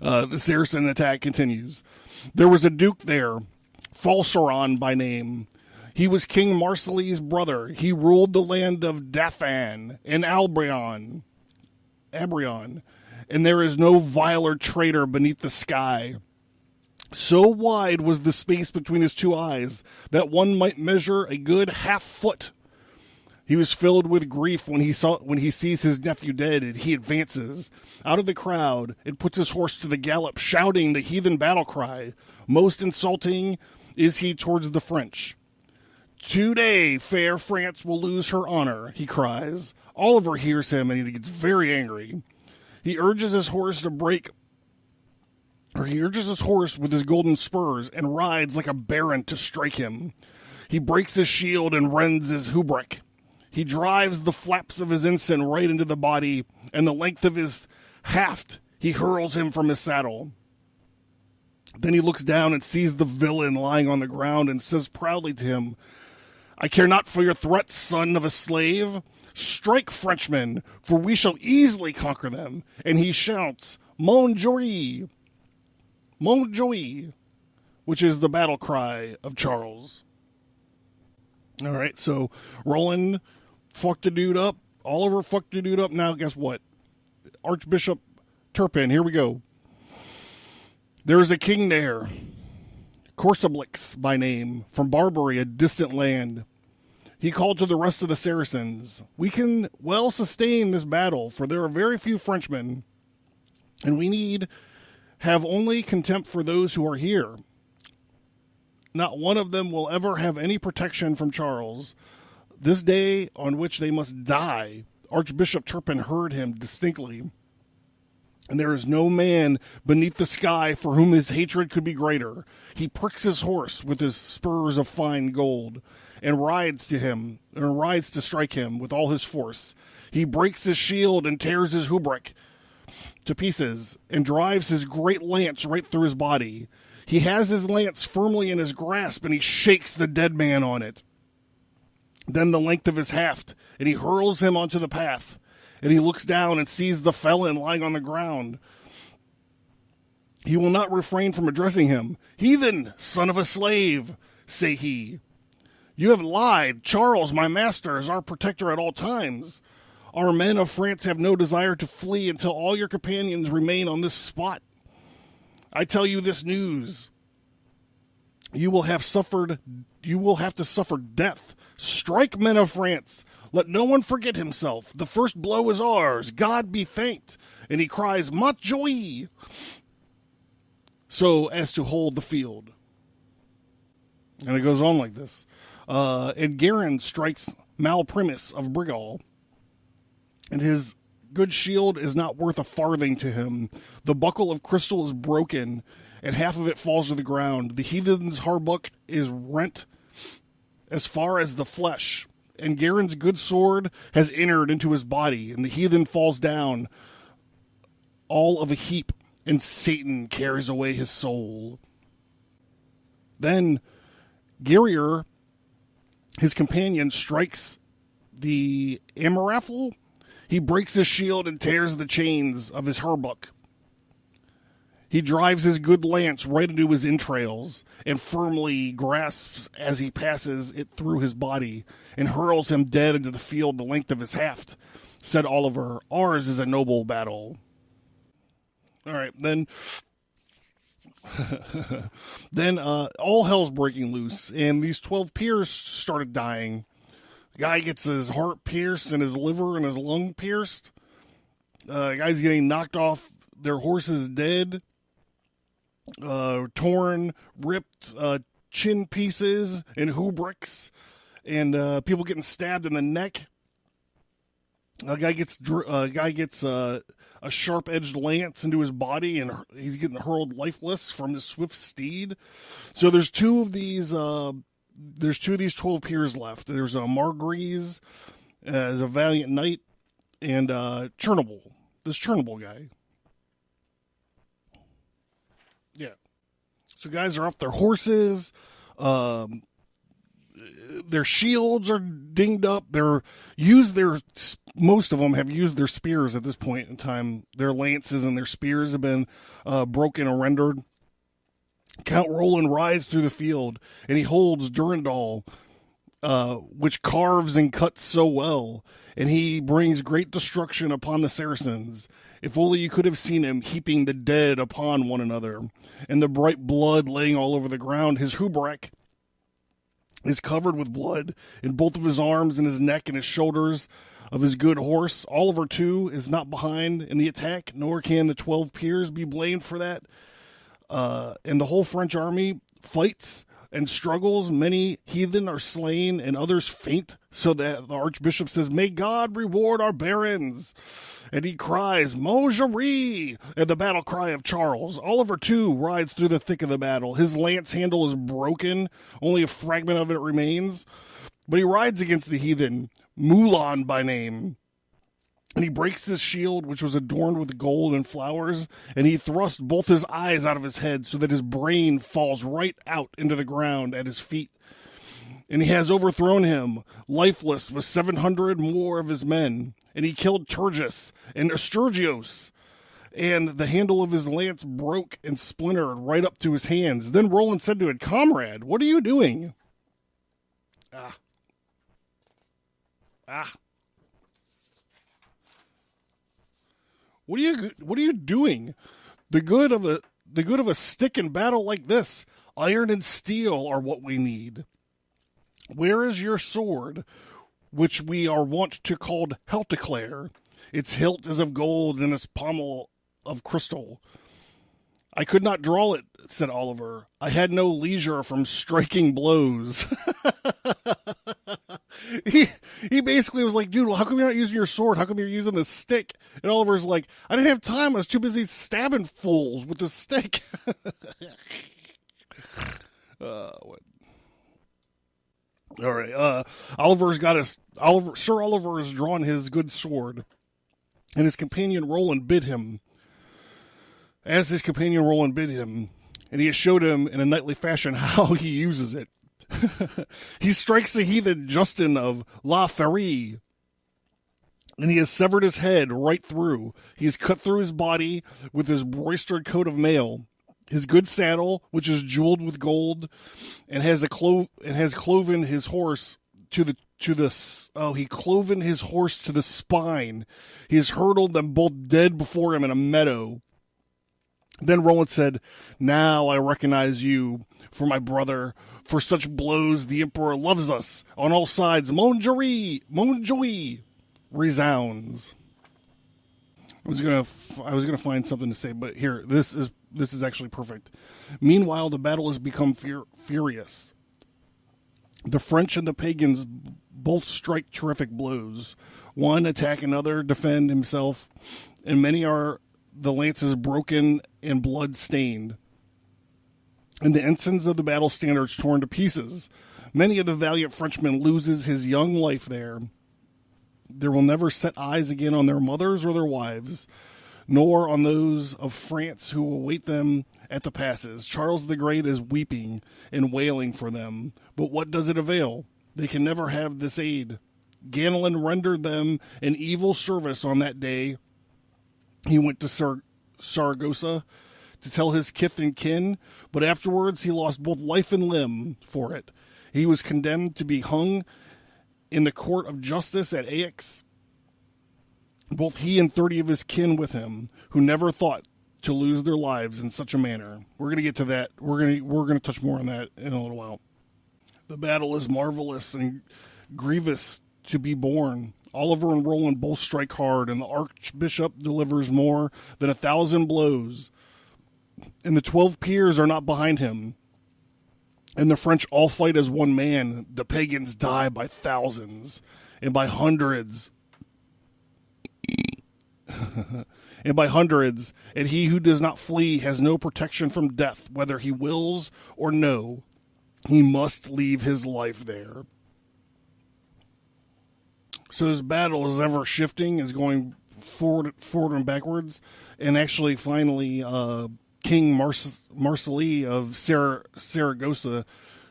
The Saracen attack continues. There was a duke there, Falseron by name. He was King Marsile's brother. He ruled the land of Dathan and Abrion. And there is no viler traitor beneath the sky. So wide was the space between his two eyes that one might measure a good half-foot. He was filled with grief when he sees his nephew dead, and he advances out of the crowd and puts his horse to the gallop, shouting the heathen battle cry. Most insulting is he towards the French. Today, fair France will lose her honor, he cries. Oliver hears him, and he gets very angry. He urges his horse with his golden spurs and rides like a baron to strike him. He breaks his shield and rends his hauberk. He drives the flaps of his ensign right into the body, and the length of his haft he hurls him from his saddle. Then he looks down and sees the villain lying on the ground and says proudly to him, I care not for your threats, son of a slave. Strike, Frenchmen, for we shall easily conquer them. And he shouts, Mon joie, which is the battle cry of Charles. All right, so Roland fucked the dude up. Oliver fucked the dude up. Now, guess what? Archbishop Turpin, here we go. There is a king there, Corsablix by name, from Barbary, a distant land. He called to the rest of the Saracens, we can well sustain this battle, for there are very few Frenchmen, and we need have only contempt for those who are here. Not one of them will ever have any protection from Charles. This day on which they must die, Archbishop Turpin heard him distinctly. And there is no man beneath the sky for whom his hatred could be greater. He pricks his horse with his spurs of fine gold, and rides to strike him with all his force. He breaks his shield and tears his hauberk to pieces, and drives his great lance right through his body. He has his lance firmly in his grasp, and he shakes the dead man on it. Then the length of his haft, and he hurls him onto the path. And he looks down and sees the felon lying on the ground. He will not refrain from addressing him. Heathen, son of a slave, say he. You have lied. Charles, my master, is our protector at all times. Our men of France have no desire to flee until all your companions remain on this spot. I tell you this news. You will have to suffer death. Strike, men of France. Let no one forget himself. The first blow is ours. God be thanked. And he cries, Mont joie, so as to hold the field. And it goes on like this. And Garin strikes Malprimus of Brigall, and his good shield is not worth a farthing to him. The buckle of crystal is broken, and half of it falls to the ground. The heathen's hauberk is rent as far as the flesh, and Garin's good sword has entered into his body, and the heathen falls down all of a heap, and Satan carries away his soul. Then Guerrier, his companion, strikes the Amaraphel. He breaks his shield and tears the chains of his hauberk. He drives his good lance right into his entrails and firmly grasps as he passes it through his body and hurls him dead into the field the length of his haft. Said Oliver, ours is a noble battle. All right, then all hell's breaking loose, and these 12 peers started dying. The guy gets his heart pierced and his liver and his lung pierced. Guy's getting knocked off their horses dead, torn, ripped chin pieces and hoobricks, and people getting stabbed in the neck. A guy gets a sharp-edged lance into his body, and he's getting hurled lifeless from his swift steed. So there's two of these 12 peers left. There's Margrees as a valiant knight, and Chernobyl, this Chernobyl guy. Yeah. So guys are off their horses. Their shields are dinged up. Most of them have used their spears at this point in time. Their lances and their spears have been broken or rendered. Count Roland rides through the field, and he holds Durandal, which carves and cuts so well, and he brings great destruction upon the Saracens. If only you could have seen him heaping the dead upon one another, and the bright blood laying all over the ground. His hauberk is covered with blood in both of his arms and his neck and his shoulders of his good horse. Oliver, too, is not behind in the attack, nor can the 12 peers be blamed for that. And the whole French army fights and struggles. Many heathen are slain and others faint, so that the Archbishop says, "May God reward our barons." And he cries, "Montgerie!" and the battle cry of Charles. Oliver, too, rides through the thick of the battle. His lance handle is broken. Only a fragment of it remains. But he rides against the heathen, Moulin by name. And he breaks his shield, which was adorned with gold and flowers, and he thrusts both his eyes out of his head so that his brain falls right out into the ground at his feet. And he has overthrown him, lifeless, with 700 more of his men. And he killed Turgis and Asturgios, and the handle of his lance broke and splintered right up to his hands. Then Roland said to him, "Comrade, what are you doing?" What are you doing? The good of a stick in battle like this, iron and steel are what we need. Where is your sword, which we are wont to call Helticlair? Its hilt is of gold and its pommel of crystal. I could not draw it, said Oliver. I had no leisure from striking blows. He basically was like, dude, well, how come you're not using your sword? How come you're using the stick? And Oliver's like, I didn't have time. I was too busy stabbing fools with the stick. What? All right. Sir Oliver has drawn his good sword, and his companion Roland bid him. As his companion Roland bid him, and he has showed him in a knightly fashion how he uses it. He strikes the heathen Justin of La Ferie, and he has severed his head right through. He has cut through his body with his broistered coat of mail. His good saddle, which is jeweled with gold, and has cloven his horse to the spine. He has hurled them both dead before him in a meadow. Then Roland said, "Now I recognize you for my brother. For such blows the Emperor loves us. On all sides, Montjoie resounds." I was gonna find something to say, but here, this is actually perfect. Meanwhile, the battle has become furious. The French and the pagans both strike terrific blows. One attack another, defend himself, and many are the lances broken and blood stained, and the ensigns of the battle standards torn to pieces. Many of the valiant Frenchmen loses his young life there. They will never set eyes again on their mothers or their wives, nor on those of France who await them at the passes. Charles the Great is weeping and wailing for them, but what does it avail? They can never have this aid. Ganelon rendered them an evil service on that day. He went to Saragossa to tell his kith and kin, but afterwards he lost both life and limb for it. He was condemned to be hung in the court of justice at Aix. Both he and 30 of his kin with him, who never thought to lose their lives in such a manner. We're going to get to that. We're going to touch more on that in a little while. The battle is marvelous and grievous to be borne. Oliver and Roland both strike hard, and the Archbishop delivers more than 1,000 blows. And the 12 peers are not behind him. And the French all fight as one man. The pagans die by thousands and by hundreds. And he who does not flee has no protection from death, whether he wills or no. He must leave his life there. So this battle is ever shifting, is going forward and backwards. And actually, finally, King Marsile of Saragossa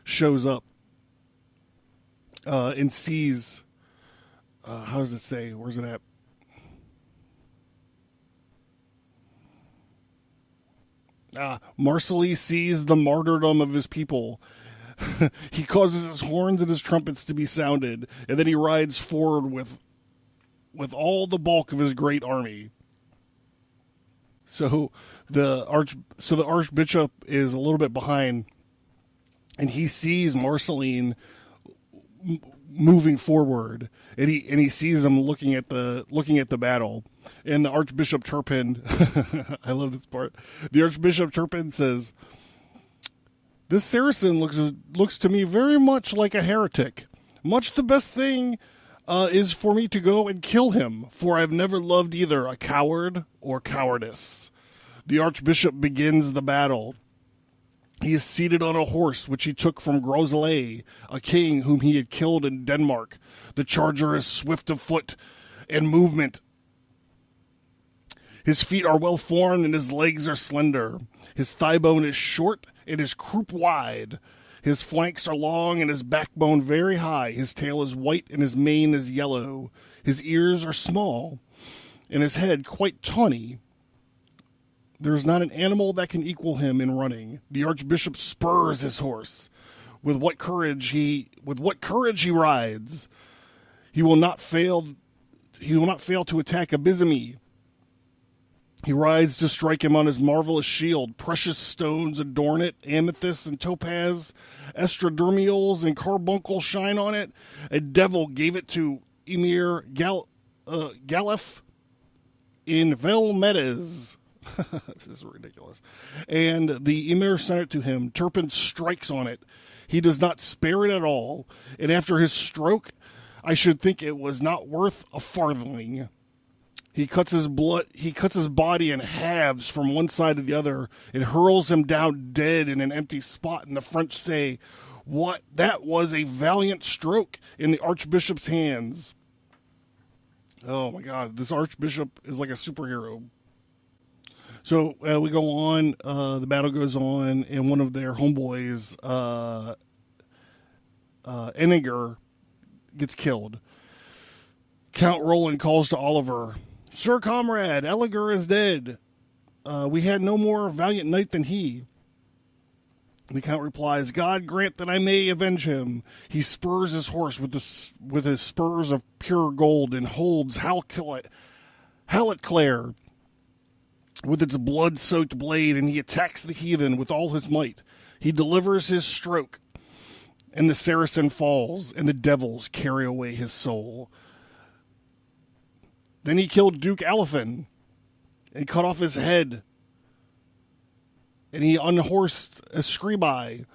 shows up and sees, how does it say? Where's it at? Marsile sees the martyrdom of his people. He causes his horns and his trumpets to be sounded, and then he rides forward with all the bulk of his great army. So the Archbishop is a little bit behind, and he sees Marceline moving forward, and he sees him looking at the battle. And the Archbishop Turpin, I love this part. The Archbishop Turpin says, "This Saracen looks to me very much like a heretic. Much the best thing is for me to go and kill him, for I have never loved either a coward or cowardice." The Archbishop begins the battle. He is seated on a horse which he took from Groslay, a king whom he had killed in Denmark. The charger is swift of foot and movement. His feet are well formed and his legs are slender. His thigh bone is short and his croup wide. His flanks are long and his backbone very high. His tail is white and his mane is yellow. His ears are small and his head quite tawny. There is not an animal that can equal him in running. The Archbishop spurs his horse. With what courage he rides. He will not fail to attack Abysmie. He rides to strike him on his marvelous shield. Precious stones adorn it, amethyst and topaz, estradermials and carbuncle shine on it. A devil gave it to Emir Galef in Velmedes. This is ridiculous. And the Emir sent it to him. Turpin strikes on it. He does not spare it at all. And after his stroke, I should think it was not worth a farthing. He cuts his body in halves from one side to the other and hurls him down dead in an empty spot. And the French say, "What? That was a valiant stroke in the Archbishop's hands." Oh my God, this Archbishop is like a superhero. So we go on, the battle goes on, and one of their homeboys, Eniger, gets killed. Count Roland calls to Oliver, "Sir comrade, Eniger is dead. We had no more valiant knight than he." The Count replies, "God grant that I may avenge him." He spurs his horse with his spurs of pure gold and holds Halletclare with its blood-soaked blade, and he attacks the heathen with all his might. He delivers his stroke, and the Saracen falls, and the devils carry away his soul. Then he killed Duke Aliphan and cut off his head, and he unhorsed Escribai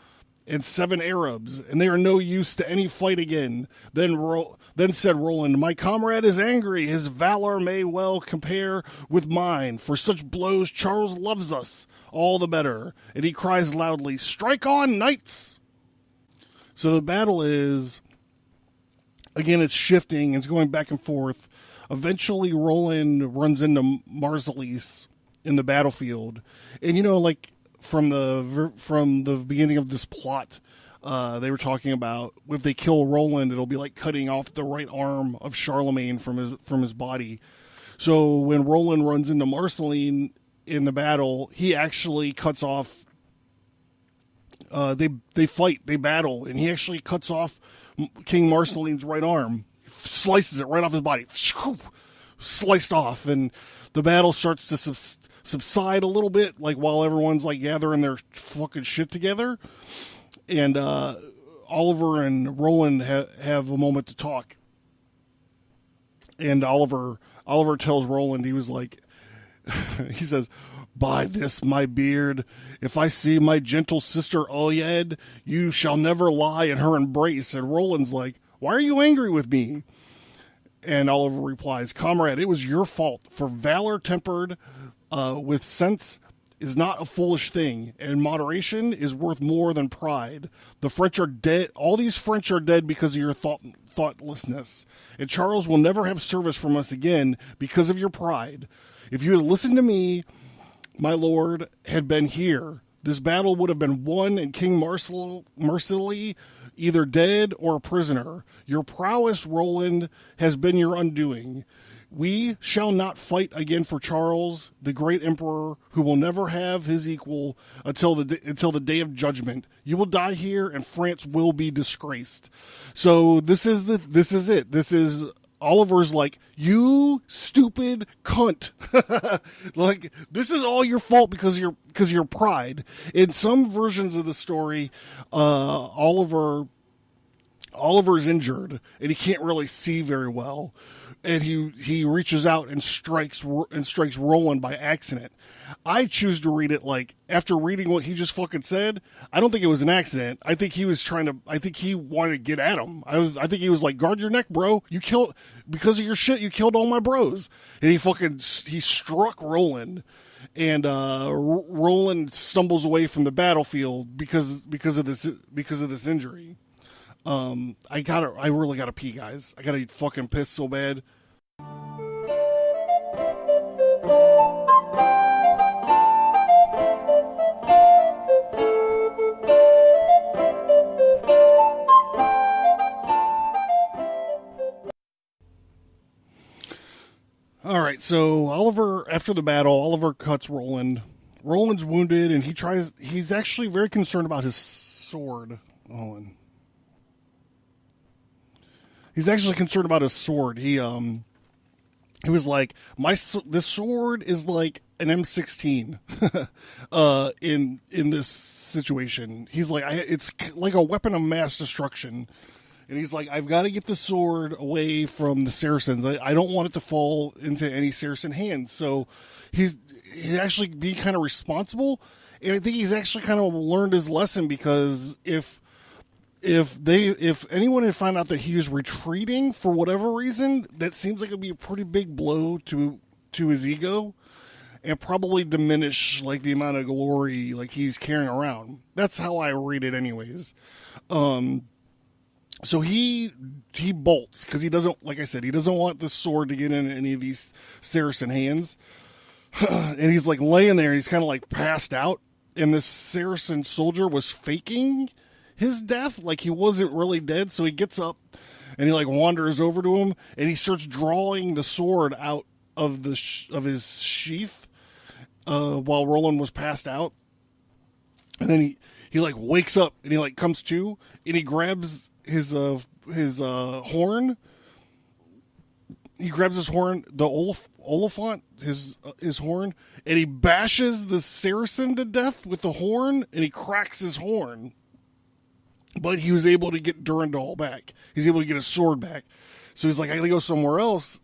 and 7 Arabs, and they are no use to any fight again. Then said Roland, "My comrade is angry. His valor may well compare with mine. For such blows Charles loves us all the better." And he cries loudly, "Strike on, knights!" So the battle is, again, it's shifting. It's going back and forth. Eventually, Roland runs into Marsilis in the battlefield. And, like, from the beginning of this plot, they were talking about if they kill Roland, it'll be like cutting off the right arm of Charlemagne from his body. So when Roland runs into Marceline in the battle, he actually cuts off. They fight, they battle, and he actually cuts off King Marceline's right arm, slices it right off his body, sliced off, and the battle starts to subside a little bit, like while everyone's like gathering their fucking shit together. And Oliver and Roland have a moment to talk. And Oliver tells Roland, he was like, he says, "By this, my beard, if I see my gentle sister Olyed, you shall never lie in her embrace." And Roland's like, "Why are you angry with me?" And Oliver replies, "Comrade, it was your fault, for valor tempered with sense is not a foolish thing, and moderation is worth more than pride. The French are dead. All these French are dead because of your thoughtlessness, and Charles will never have service from us again because of your pride. If you had listened to me, my lord, had been here, this battle would have been won, and King Marsile either dead or a prisoner. Your prowess, Roland, has been your undoing. We shall not fight again for Charles, the great emperor, who will never have his equal until the day of judgment. You will die here, and France will be disgraced." So this is it. This is Oliver's like, "You stupid cunt!" Like, this is all your fault because of your pride. In some versions of the story, Oliver's injured and he can't really see very well, and he reaches out and strikes Roland by accident. I choose to read it like, after reading what he just fucking said, I don't think it was an accident. I think he wanted to get at him. I think he was like, "Guard your neck, bro. Because of your shit, you killed all my bros." And he struck Roland, and Roland stumbles away from the battlefield because of this injury. I really gotta pee, guys. I gotta fucking piss so bad. All right, so after the battle, Oliver cuts Roland. Roland's wounded, and he's actually very concerned about his sword. He's actually concerned about his sword. He was like, this sword is like an M16 in this situation. He's like, it's like a weapon of mass destruction. And he's like, "I've got to get the sword away from the Saracens. I don't want it to fall into any Saracen hands." So he's actually being kind of responsible. And I think he's actually kind of learned his lesson, because if anyone had found out that he was retreating for whatever reason, that seems like it would be a pretty big blow to his ego, and probably diminish like the amount of glory like he's carrying around. That's how I read it anyways. So he bolts, because he doesn't, like I said, he doesn't want the sword to get in any of these Saracen hands. And he's like laying there, and he's kind of like passed out, and this Saracen soldier was faking his death, like he wasn't really dead. So he gets up and he like wanders over to him, and he starts drawing the sword out of his sheath while Roland was passed out. And then he like wakes up, and he like comes to, and he grabs his horn. He grabs his horn, the Oliphant, his horn, and he bashes the Saracen to death with the horn, and he cracks his horn. But he was able to get Durandal back. He's able to get his sword back. So he's like, "I gotta go somewhere else,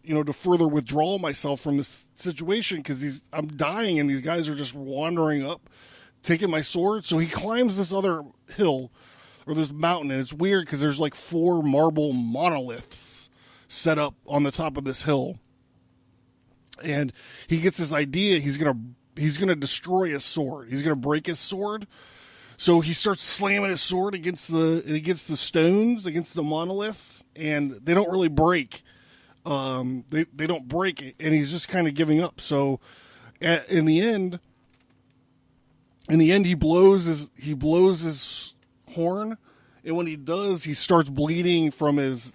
to further withdraw myself from this situation, because I'm dying, and these guys are just wandering up, taking my sword." So he climbs this other hill, or this mountain, and it's weird because there's like 4 marble monoliths set up on the top of this hill. And he gets this idea, he's gonna destroy his sword. He's gonna break his sword. So he starts slamming his sword against the stones, against the monoliths, and they don't really break. They don't break, and he's just kind of giving up. So in the end, he blows his horn, and when he does, he starts bleeding from his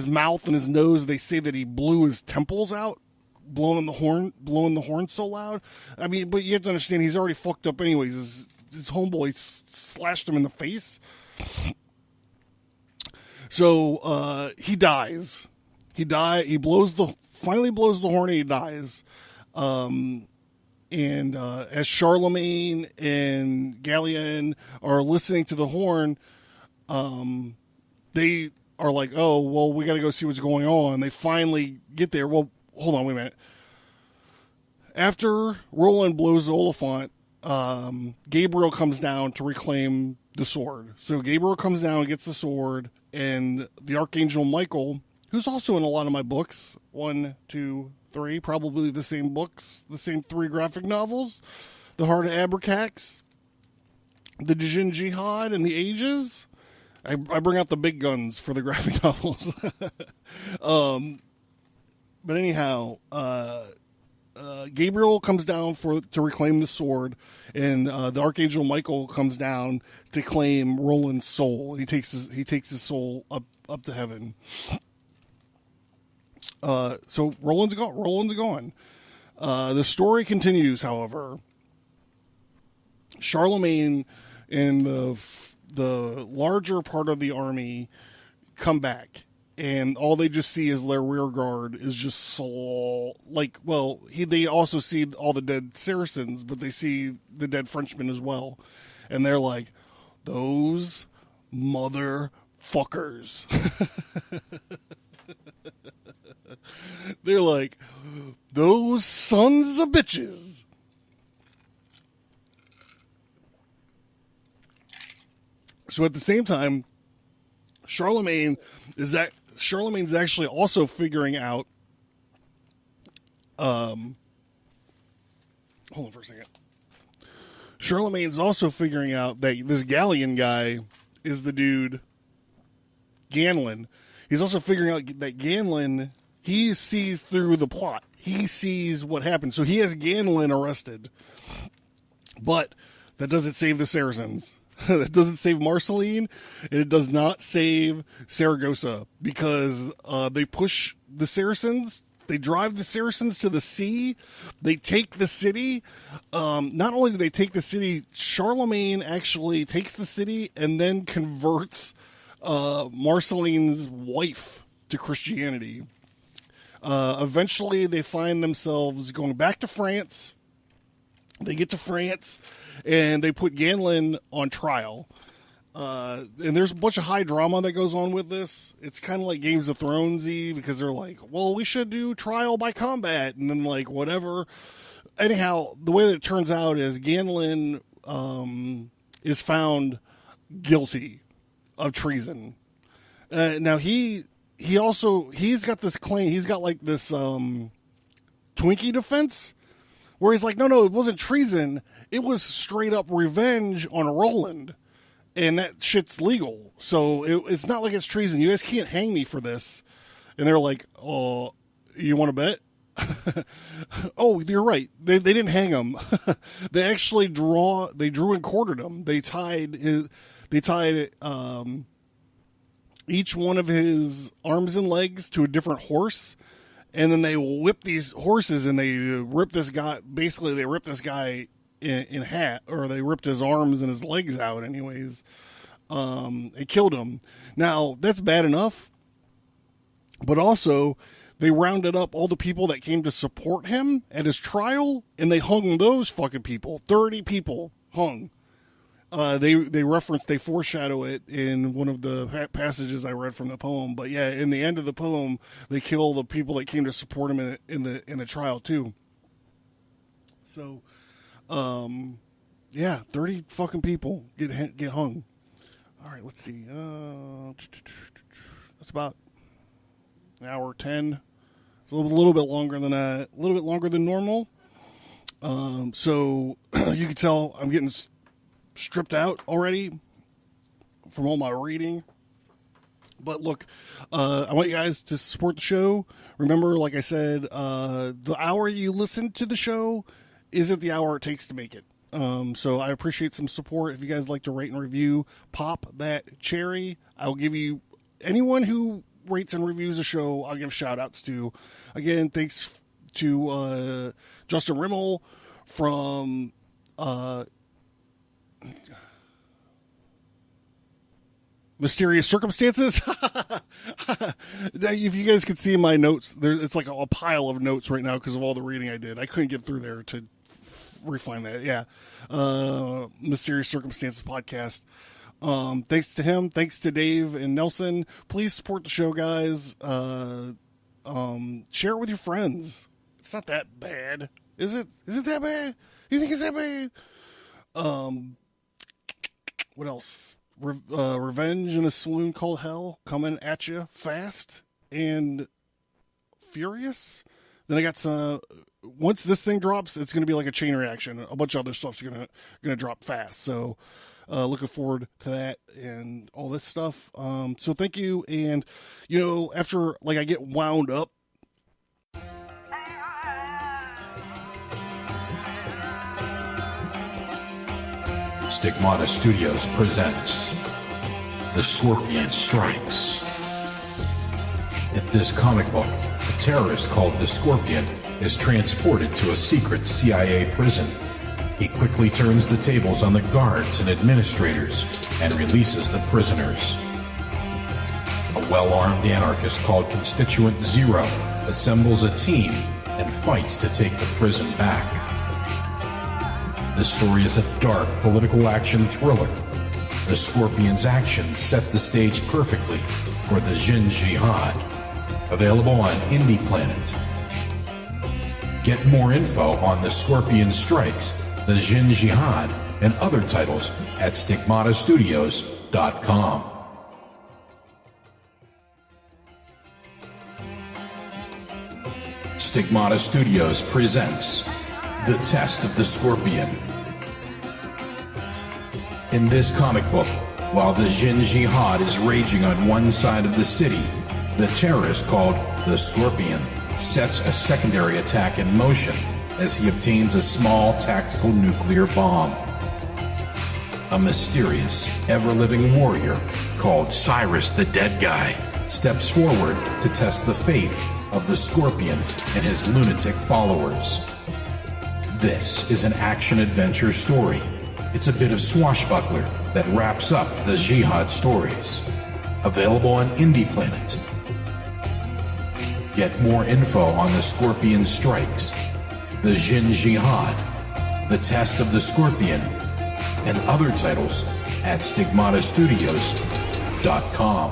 mouth and his nose. They say that he blew his temples out, blowing the horn so loud. I mean, but you have to understand, he's already fucked up anyways. His homeboy slashed him in the face. So he dies. He finally blows the horn and he dies. And as Charlemagne and Gallienne are listening to the horn, they are like, oh, well, we got to go see what's going on. They finally get there. Well, hold on, wait a minute. After Roland blows the Oliphant, Gabriel comes down to reclaim the sword. So Gabriel comes down and gets the sword, and the Archangel Michael, who's also in a lot of my books, 1, 2, 3, probably the same books, the same 3 graphic novels, The Heart of Abracax, The Djinn Jihad, and The Ages. I bring out the big guns for the graphic novels. But anyhow, Gabriel comes down to reclaim the sword, and the Archangel Michael comes down to claim Roland's soul. He takes his soul up to heaven. So Roland's gone. The story continues, however. Charlemagne and the larger part of the army come back, and all they just see is their rear guard is just they also see all the dead Saracens, but they see the dead Frenchmen as well, and they're like, those motherfuckers. They're like, those sons of bitches. So at the same time, Charlemagne's actually also figuring out. Hold on for a second. Charlemagne's also figuring out that this Gallienne guy is the dude, Ganlin. He's also figuring out that Ganlin, he sees through the plot. He sees what happened. So he has Ganlin arrested. But that doesn't save the Saracens. That doesn't save Marceline, and it does not save Saragossa, because they push the Saracens. They drive the Saracens to the sea. They take the city. Not only do they take the city, Charlemagne actually takes the city and then converts Marceline's wife to Christianity. Eventually, they find themselves going back to France. They get to France, and they put Ganlin on trial. And there's a bunch of high drama that goes on with this. It's kind of like Games of Thrones-y, because they're like, well, we should do trial by combat, and then, like, whatever. Anyhow, the way that it turns out is Ganlin is found guilty of treason. Now, he's got this claim. He's got, like, this Twinkie defense, where he's like, no, it wasn't treason. It was straight up revenge on Roland. And that shit's legal. So it's not like it's treason. You guys can't hang me for this. And they're like, oh, you want to bet? Oh, you're right. They didn't hang him. They actually drew and quartered him. They tied each one of his arms and legs to a different horse. And then they whip these horses, and they rip this guy. Basically, they rip this guy in half, or they ripped his arms and his legs out. Anyways, it killed him. Now that's bad enough, but also they rounded up all the people that came to support him at his trial, and they hung those fucking people. 30 people hung. They foreshadow it in one of the passages I read from the poem. But yeah, in the end of the poem, they kill the people that came to support him in the trial too. So, 30 fucking people get hung. All right, let's see. That's about an hour 10. It's a little bit longer than that. A little bit longer than normal. So you can tell I'm getting stripped out already from all my reading. But look, I want you guys to support the show. Remember, like I said, the hour you listen to the show isn't the hour it takes to make it. So I appreciate some support. If you guys like to rate and review, pop that cherry. I'll give you anyone who rates and reviews the show, I'll give shout outs to. Again, thanks to Justin Rimmel from Mysterious Circumstances. If you guys could see my notes, it's like a pile of notes right now because of all the reading I did. I couldn't get through there to refine that. Yeah. Mysterious Circumstances podcast. Thanks to him. Thanks to Dave and Nelson. Please support the show, guys. Share it with your friends. It's not that bad. Is it? Is it that bad? You think it's that bad? What else? Revenge in a Saloon Called Hell coming at you fast and furious. Then I got some. Once this thing drops, it's going to be like a chain reaction. A bunch of other stuff's going to drop fast. So looking forward to that and all this stuff. So thank you. And after I get wound up. Stigmata Studios presents The Scorpion Strikes. In this comic book, a terrorist called the Scorpion is transported to a secret CIA prison. He quickly turns the tables on the guards and administrators and releases the prisoners. A well-armed anarchist called Constituent Zero assembles a team and fights to take the prison back. The story is a dark political action thriller. The Scorpion's actions set the stage perfectly for the Jin Jihad. Available on Indie Planet. Get more info on The Scorpion Strikes, the Jin Jihad, and other titles at stigmatastudios.com. Stigmata Studios presents The Test of the Scorpion. In this comic book, while the Jin Jihad is raging on one side of the city, the terrorist called the Scorpion sets a secondary attack in motion as he obtains a small tactical nuclear bomb. A mysterious, ever-living warrior called Cyrus the Dead Guy steps forward to test the faith of the Scorpion and his lunatic followers. This is an action-adventure story. It's a bit of swashbuckler that wraps up the Jihad stories. Available on Indie Planet. Get more info on The Scorpion Strikes, the Jin Jihad, The Test of the Scorpion, and other titles at stigmatastudios.com.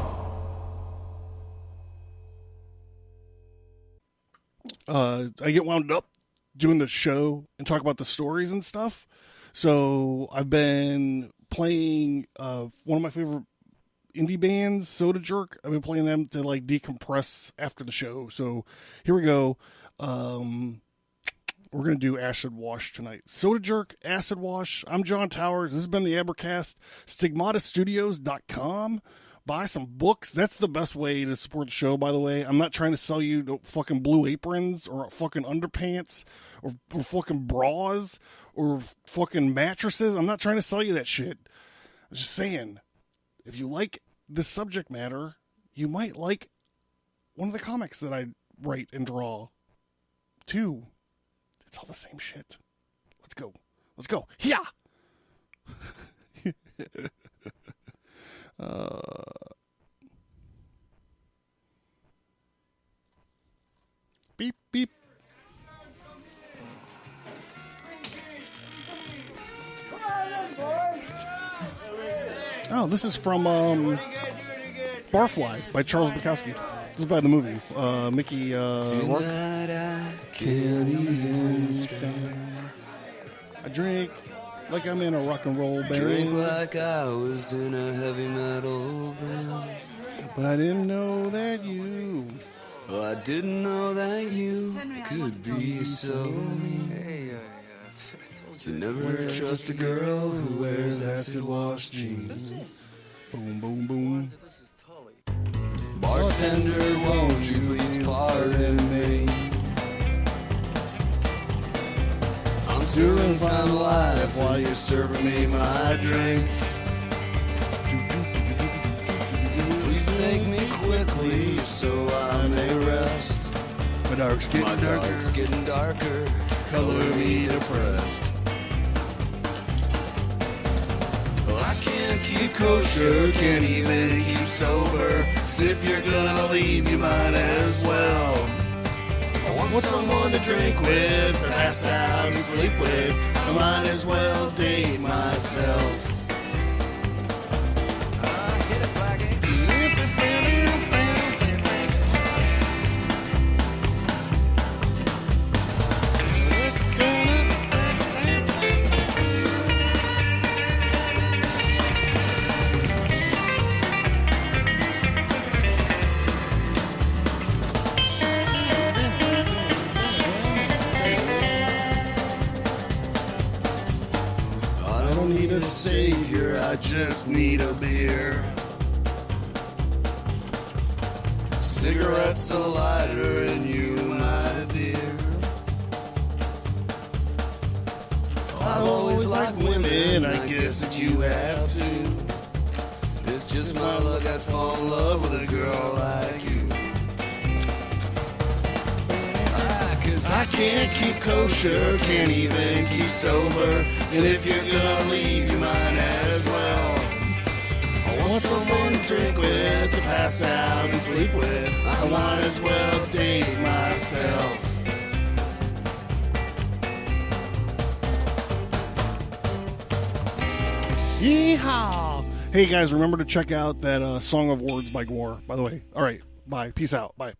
I get wound up doing the show and talk about the stories and stuff. So I've been playing one of my favorite indie bands, Soda Jerk. I've been playing them to decompress after the show. So here we go. We're going to do Acid Wash tonight. Soda Jerk, Acid Wash. I'm John Towers. This has been the Abercast. Stigmatastudios.com. Buy some books. That's the best way to support the show, by the way. I'm not trying to sell you no fucking blue aprons or fucking underpants or fucking bras or fucking mattresses. I'm not trying to sell you that shit. I'm just saying, if you like this subject matter, you might like one of the comics that I write and draw too. It's all the same shit. Let's go. Let's go. Yeah. Beep, beep. Oh, this is from Barfly by Charles Bukowski. This is by the movie. Mickey Rourke. I can't even stand. I drink like I'm in a rock and roll band. Drink like I was in a heavy metal band. But I didn't know that you. Well, I didn't know that you could be so mean. So never trust a girl who wears acid wash jeans. Boom, boom, boom. Bartender, won't you please pardon me? I'm stealing time alive while you're serving me my drinks. Please take me quickly so I may rest. My dark's getting My darker. dark's getting darker, color me depressed. Well, I can't keep kosher, can't even keep sober. So if you're gonna leave, you might as well. I want someone to drink with, or pass out and sleep with. I might as well date myself. Savior, I just need a beer. Cigarettes, a lighter, and you, my dear. I've always liked women, I guess that you have too. It's just my luck I'd fall in love with a girl like you. I can't keep kosher, can't even keep sober. And if you're gonna leave, you might as well. I want someone to drink with, to pass out and sleep with. I might as well date myself. Yeehaw! Hey guys, remember to check out that Song of Words by Gore, by the way. All right, bye. Peace out. Bye.